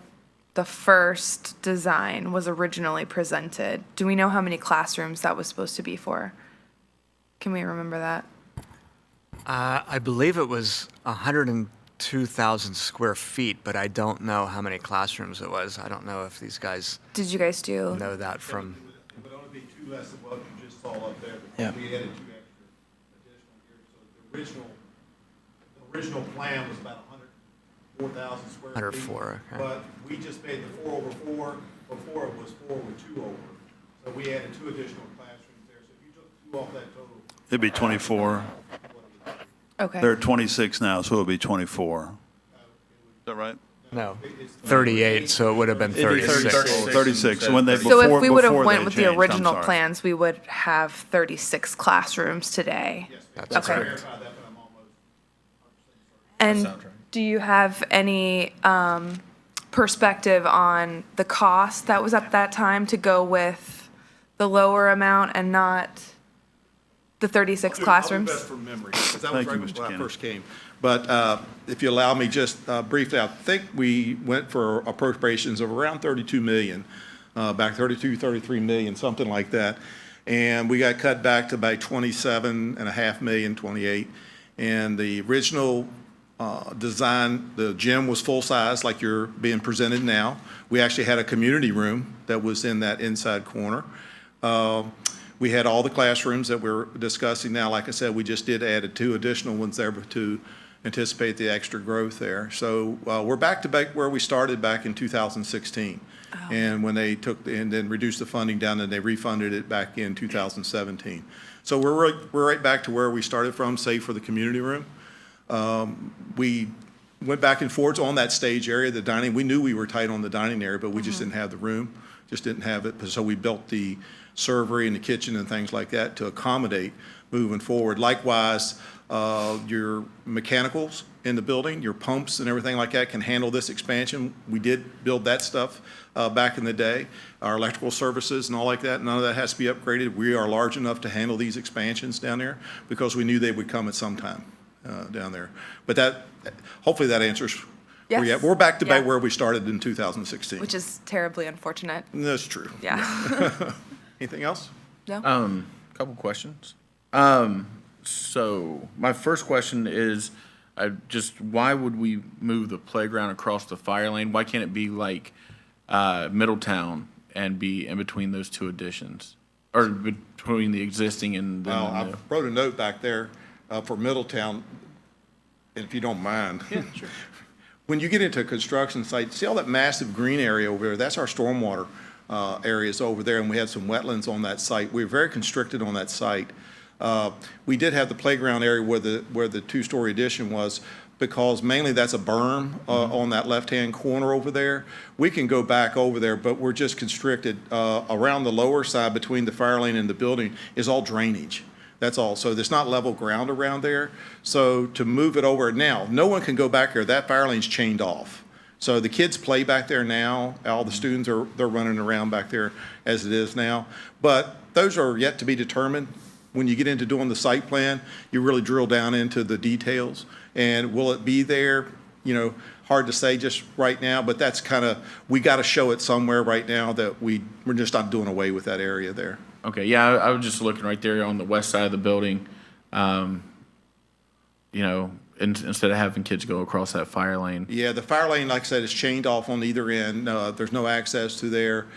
first design was originally presented, do we know how many classrooms that was supposed to be for? Can we remember that? I believe it was 102,000 square feet, but I don't know how many classrooms it was. I don't know if these guys Did you guys do? know that from. It would only be two less than what you just saw up there. Yeah. We added two extra additional here. So the original plan was about 104,000 square feet. 104, okay. But we just made the 4/4. Before it was 4 with 2 over. So we added 2 additional classrooms there. So if you took 2 off that total. It'd be 24. Okay. They're at 26 now, so it'll be 24. Is that right? No, 38, so it would have been It'd be 36. 36. When they, So if we would have before went they with the changed, I'm original sorry. plans, we would have 36 classrooms today. That's Okay. correct. Verify that, but I'm almost 100% certain. And sounds right. do you have any perspective on the cost that was at that time to go with the lower amount and not the 36 classrooms? I'll do best from memory, because that was Thank you, right Mr. when I Kennedy. first came. But if you allow me just briefly, I think we went for appropriations of around 32 million, back 32, 33 million, something like that. And we got cut back to about 27.5 million, 28. And the original design, the gym was full-size like you're being presented now. We actually had a community room that was in that inside corner. We had all the classrooms that we're discussing now. Like I said, we just did add 2 additional ones there to anticipate the extra growth there. So we're back to back where we started back in 2016. And when they took, and then reduced the funding down, and they refunded it back in 2017. So we're right back to where we started from, save for the community room. We went back and forth on that stage area, the dining. We knew we were tight on the dining area, but we just didn't have the room, just didn't have it. So we built the servery and the kitchen and things like that to accommodate moving forward. Likewise, your mechanicals in the building, your pumps and everything like that can handle this expansion. We did build that stuff back in the day, our electrical services and all like that. None of that has to be upgraded. We are large enough to handle these expansions down there because we knew they would come at some time down there. But that, hopefully that answers. Yes. We're back to back Yeah. where we started in 2016. Which is terribly unfortunate. That's true. Yeah. Anything else? No? Couple questions. So my first question is, just why would we move the playground across the fire lane? Why can't it be like Middletown and be in between those 2 additions? Or between the existing and the Well, new? I wrote a note back there for Middletown, if you don't mind. Yeah, sure. When you get into a construction site, see all that massive green area over there? That's our stormwater areas over there, and we have some wetlands on that site. We're very constricted on that site. We did have the playground area where the 2-story addition was, because mainly that's a berm on that left-hand corner over there. We can go back over there, but we're just constricted. Around the lower side between the fire lane and the building is all drainage. That's all. So there's not level ground around there. So to move it over now, no one can go back there. That fire lane's chained off. So the kids play back there now. All the students they're running around back there as it is now. But those are yet to be determined. When you get into doing the site plan, you really drill down into the details. And will it be there? You know, hard to say just right now, but that's kind of, we got to show it somewhere right now that we're just not doing away with that area there. Okay, yeah, I was just looking right there on the west side of the building. You know, instead of having kids go across that fire lane. Yeah, the fire lane, like I said, is chained off on either end. There's no access to there.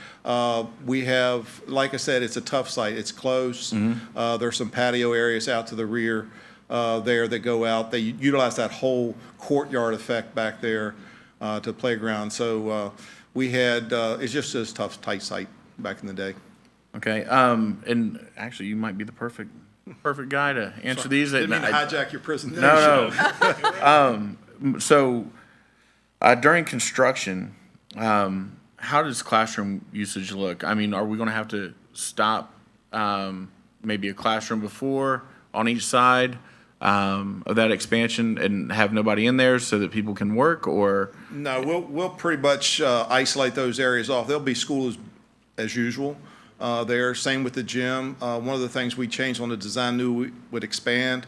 We have, like I said, it's a tough site. It's close. There's some patio areas out to the rear there that go out. They utilize that whole courtyard effect back there to playground. So we had, it's just a tough, tight site back in the day. Okay, and actually, you might be the perfect guy to answer these. Didn't mean to hijack your presentation. No. So during construction, how does classroom usage look? I mean, are we going to have to stop maybe a classroom before on each side of that expansion and have nobody in there so that people can work, or? No, we'll pretty much isolate those areas off. There'll be school as usual there. Same with the gym. One of the things we changed on the design, knew we would expand.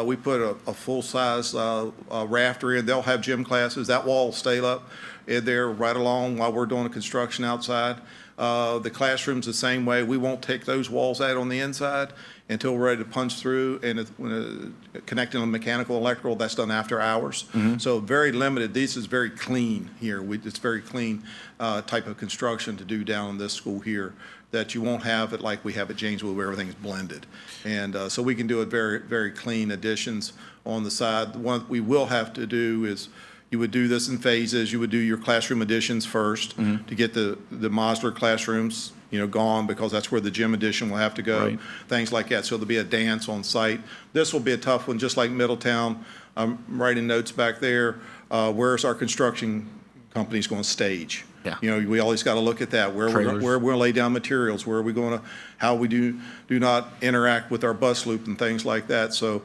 We put a full-size rafter in. They'll have gym classes. That wall will stay up in there right along while we're doing the construction outside. The classrooms the same way. We won't take those walls out on the inside until we're ready to punch through, and connecting on mechanical, electrical, that's done after hours. So very limited. This is very clean here. It's very clean type of construction to do down in this school here, that you won't have it like we have at Janesville where everything's blended. And so we can do it very, very clean additions on the side. The one we will have to do is, you would do this in phases. You would do your classroom additions first to get the modular classrooms, gone, because that's where the gym addition will have to go. Right. Things like that. So there'll be a dance on site. This will be a tough one, just like Middletown. I'm writing notes back there. Where's our construction companies going to stage? Yeah. We always got to look at that. Where we're going to lay down materials. Where are we going to? How we do not interact with our bus loop and things like that. So,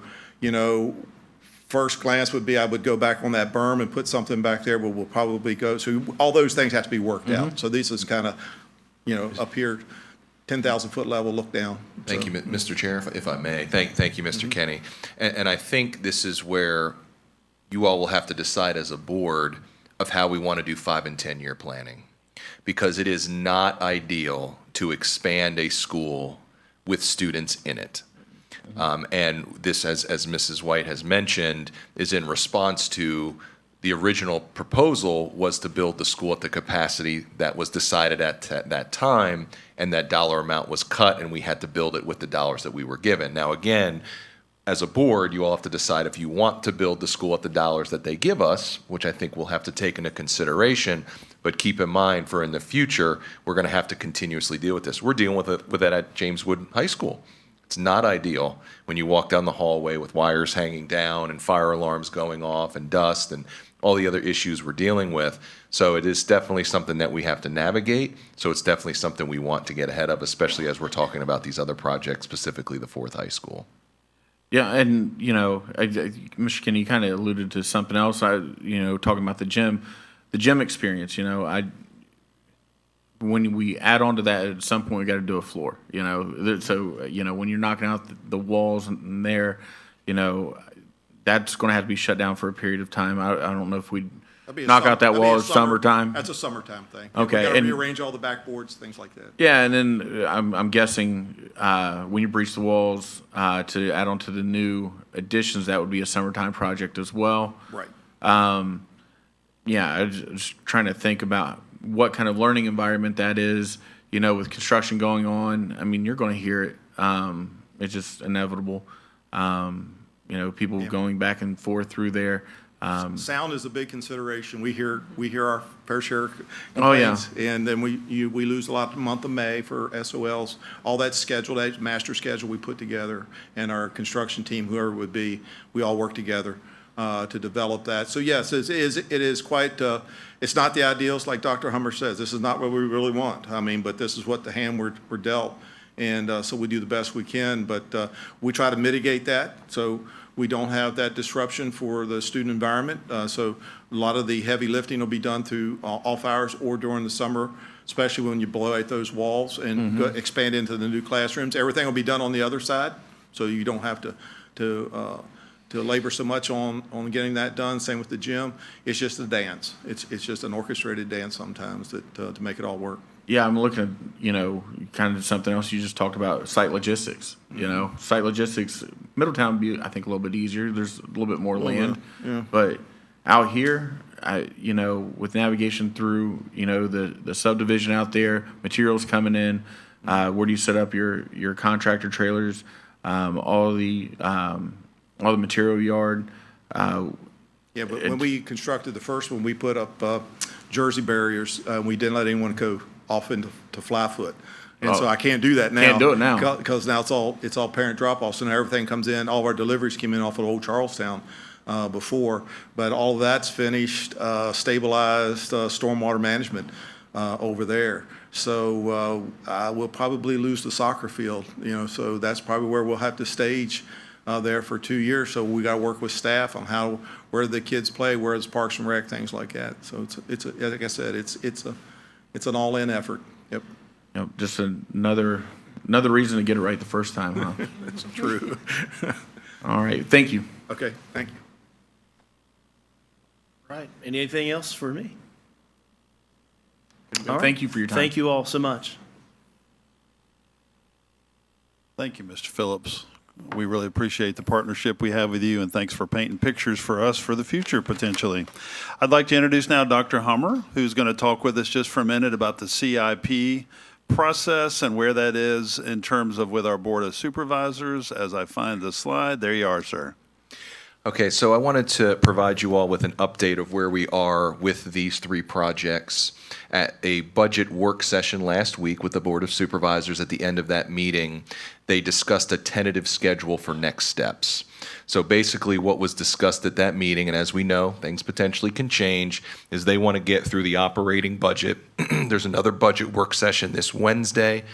first glance would be I would go back on that berm and put something back there, but we'll probably go. So all those things have to be worked out. So this is kind of, up here, 10,000-foot level, look down. Thank you, Mr. Chair, if I may. Thank you, Mr. Kenny. And I think this is where you all will have to decide as a board of how we want to do 5- and 10-year planning. Because it is not ideal to expand a school with students in it. And this, as Mrs. White has mentioned, is in response to the original proposal was to build the school at the capacity that was decided at that time, and that dollar amount was cut, and we had to build it with the dollars that we were given. Now, again, as a board, you all have to decide if you want to build the school at the dollars that they give us, which I think we'll have to take into consideration. But keep in mind, for in the future, we're going to have to continuously deal with this. We're dealing with that at James Wood High School. It's not ideal when you walk down the hallway with wires hanging down and fire alarms going off and dust and all the other issues we're dealing with. So it is definitely something that we have to navigate. So it's definitely something we want to get ahead of, especially as we're talking about these other projects, specifically the fourth high school. Yeah, and, you know, Mr. Kenny, you kind of alluded to something else, talking about the gym experience, when we add on to that, at some point, we got to do a floor, So, when you're knocking out the walls in there, that's going to have to be shut down for a period of time. I don't know if we knock out that wall in summertime. That's a summertime thing. Okay, We got to and- rearrange all the backboards, things like that. Yeah, and then I'm guessing when you breach the walls to add on to the new additions, that would be a summertime project as well. Right. Yeah, I was just trying to think about what kind of learning environment that is, with construction going on. I mean, you're going to hear it. It's just inevitable. People going back and forth through there. Sound is a big consideration. We hear our fair share of Oh, yeah. complaints. And then we lose a lot the month of May for SOLs. All that's scheduled, that master schedule we put together, and our construction team, whoever it would be, we all work together to develop that. So yes, it is quite, it's not the ideals like Dr. Hummer says. This is not what we really want. I mean, but this is what the hand we're dealt. And so we do the best we can, but we try to mitigate that so we don't have that disruption for the student environment. So a lot of the heavy lifting will be done through off hours or during the summer, especially when you blow out those walls and expand into the new classrooms. Everything will be done on the other side, so you don't have to labor so much on getting that done. Same with the gym. It's just a dance. It's just an orchestrated dance sometimes to make it all work. Yeah, I'm looking at, kind of something else you just talked about, site logistics. Site logistics, Middletown would be, I think, a little bit easier. There's a little bit more land. yeah. But out here, with navigation through, the subdivision out there, materials coming in, where do you set up your contractor trailers, all the material yard. Yeah, but when we constructed the first one, we put up Jersey barriers. We didn't let anyone go off into Flyfoot. And so I can't do that now. Can't do it now. Because now it's all parent drop-offs, so now everything comes in, all of our deliveries came in off of Old Charlestown before. But all of that's finished, stabilized, stormwater management over there. So we'll probably lose the soccer field, so that's probably where we'll have to stage there for 2 years. So we got to work with staff on where the kids play, where it's Parks and Rec, things like that. So it's like I said, it's an all-in effort. Yep. Just another reason to get it right the first time, huh? That's true. All right, thank you. Okay, thank you. Right. Anything else for me? All right. Thank you for your time. Thank you all so much. Thank you, Mr. Phillips. We really appreciate the partnership we have with you, and thanks for painting pictures for us for the future, potentially. I'd like to introduce now Dr. Hummer, who's going to talk with us just for a minute about the CIP process and where that is in terms of with our Board of Supervisors. As I find the slide, there you are, sir. Okay, so I wanted to provide you all with an update of where we are with these three projects. At a budget work session last week with the Board of Supervisors, at the end of that meeting, they discussed a tentative schedule for next steps. So basically what was discussed at that meeting, and as we know, things potentially can change, is they want to get through the operating budget. There's another budget work session this Wednesday,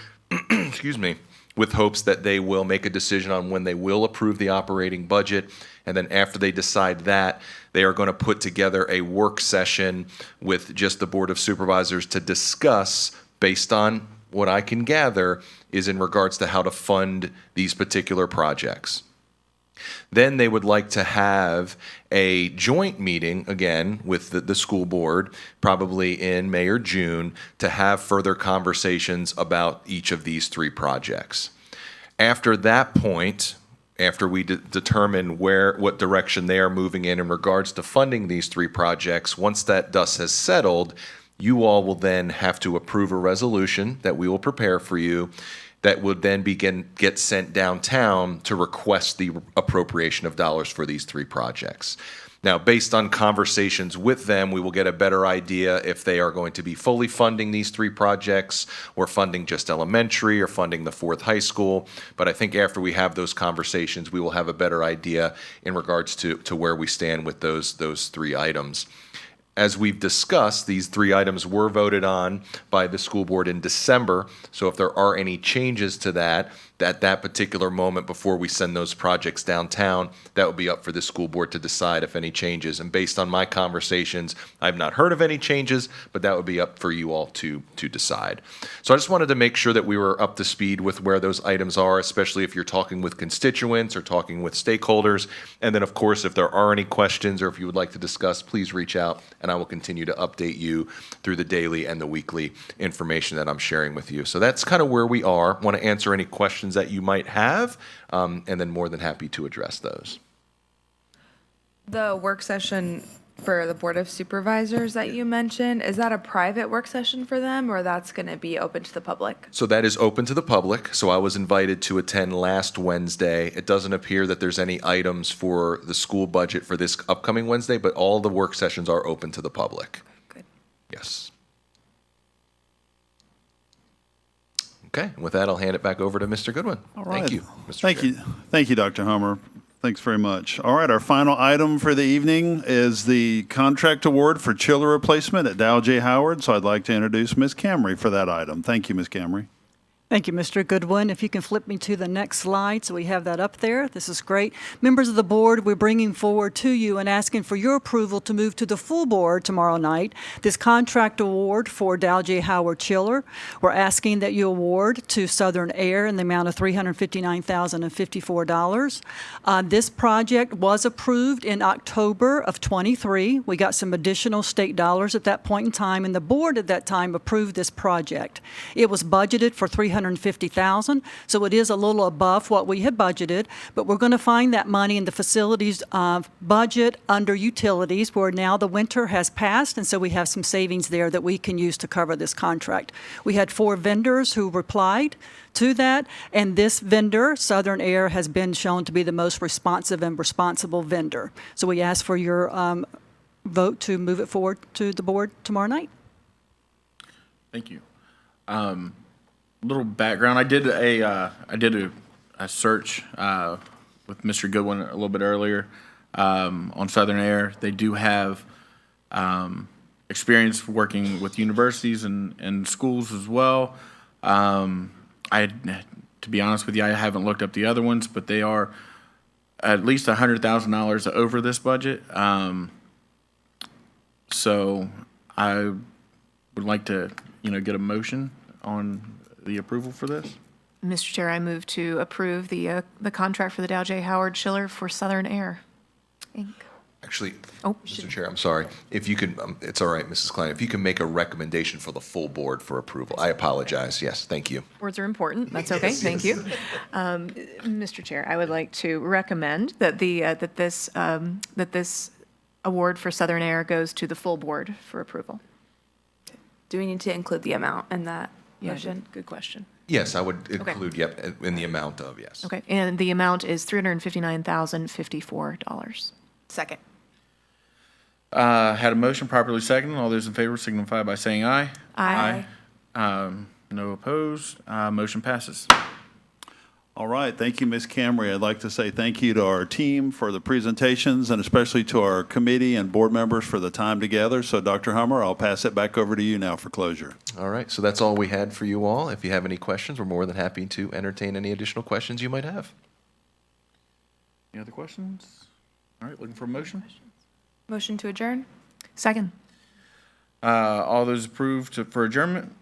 excuse me, with hopes that they will make a decision on when they will approve the operating budget. And then after they decide that, they are going to put together a work session with just the Board of Supervisors to discuss, based on what I can gather, is in regards to how to fund these particular projects. Then they would like to have a joint meeting, again, with the school board, probably in May or June, to have further conversations about each of these three projects. After that point, after we determine what direction they are moving in regards to funding these three projects, once that dust has settled, you all will then have to approve a resolution that we will prepare for you that would then get sent downtown to request the appropriation of dollars for these three projects. Now, based on conversations with them, we will get a better idea if they are going to be fully funding these three projects or funding just elementary or funding the fourth high school. But I think after we have those conversations, we will have a better idea in regards to where we stand with those three items. As we've discussed, these three items were voted on by the school board in December. So if there are any changes to that, at that particular moment before we send those projects downtown, that would be up for the school board to decide if any changes. And based on my conversations, I've not heard of any changes, but that would be up for you all to decide. So I just wanted to make sure that we were up to speed with where those items are, especially if you're talking with constituents or talking with stakeholders. And then, of course, if there are any questions or if you would like to discuss, please reach out, and I will continue to update you through the daily and the weekly information that I'm sharing with you. So that's kind of where we are. Want to answer any questions that you might have, and then more than happy to address those. The work session for the Board of Supervisors that you mentioned, is that a private work session for them, or that's going to be open to the public? So that is open to the public. So I was invited to attend last Wednesday. It doesn't appear that there's any items for the school budget for this upcoming Wednesday, but all the work sessions are open to the public. Good. Yes. Okay, and with that, I'll hand it back over to Mr. Goodwin. All right. Thank you, Mr. Thank Chair. you. Thank you, Dr. Hummer. Thanks very much. All right, our final item for the evening is the contract award for chiller replacement at Dow J. Howard. So I'd like to introduce Ms. Camry for that item. Thank you, Ms. Camry. Thank you, Mr. Goodwin. If you can flip me to the next slide, so we have that up there. This is great. Members of the board, we're bringing forward to you and asking for your approval to move to the full board tomorrow night this contract award for Dow J. Howard Chiller. We're asking that you award to Southern Air in the amount of $359,054. This project was approved in October of '23. We got some additional state dollars at that point in time, and the board at that time approved this project. It was budgeted for $350,000, so it is a little above what we had budgeted, but we're going to find that money in the facilities budget under utilities, where now the winter has passed, and so we have some savings there that we can use to cover this contract. We had 4 vendors who replied to that, and this vendor, Southern Air, has been shown to be the most responsive and responsible vendor. So we ask for your vote to move it forward to the board tomorrow night. Thank you. Little background. I did a search with Mr. Goodwin a little bit earlier on Southern Air. They do have experience working with universities and schools as well. To be honest with you, I haven't looked up the other ones, but they are at least $100,000 over this budget. So I would like to, get a motion on the approval for this. Mr. Chair, I move to approve the contract for the Dow J. Howard Chiller for Southern Air, Inc. Actually, Oh, Mr. Chair, I'm sorry. If you could, it's all right, Mrs. Klein. If you can make a recommendation for the full board for approval. I apologize. Yes, thank you. Words are important. That's okay. Thank you. Mr. Chair, I would like to recommend that that this award for Southern Air goes to the full board for approval. Do we need to include the amount in that Yeah, motion? good question. Yes, I would include, yep, in the amount of, yes. Okay, and the amount is $359,054. Second. Had a motion properly seconded. All those in favor signify by saying aye. Aye. No opposed. Motion passes. All right, thank you, Ms. Camry. I'd like to say thank you to our team for the presentations, and especially to our committee and board members for the time together. So, Dr. Hummer, I'll pass it back over to you now for closure. All right, so that's all we had for you all. If you have any questions, we're more than happy to entertain any additional questions you might have. Any other questions? All right, looking for a motion. Motion to adjourn? Second. All those approved for adjournment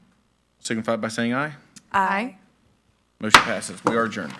signify by saying aye. Aye. Motion passes. We are adjourned.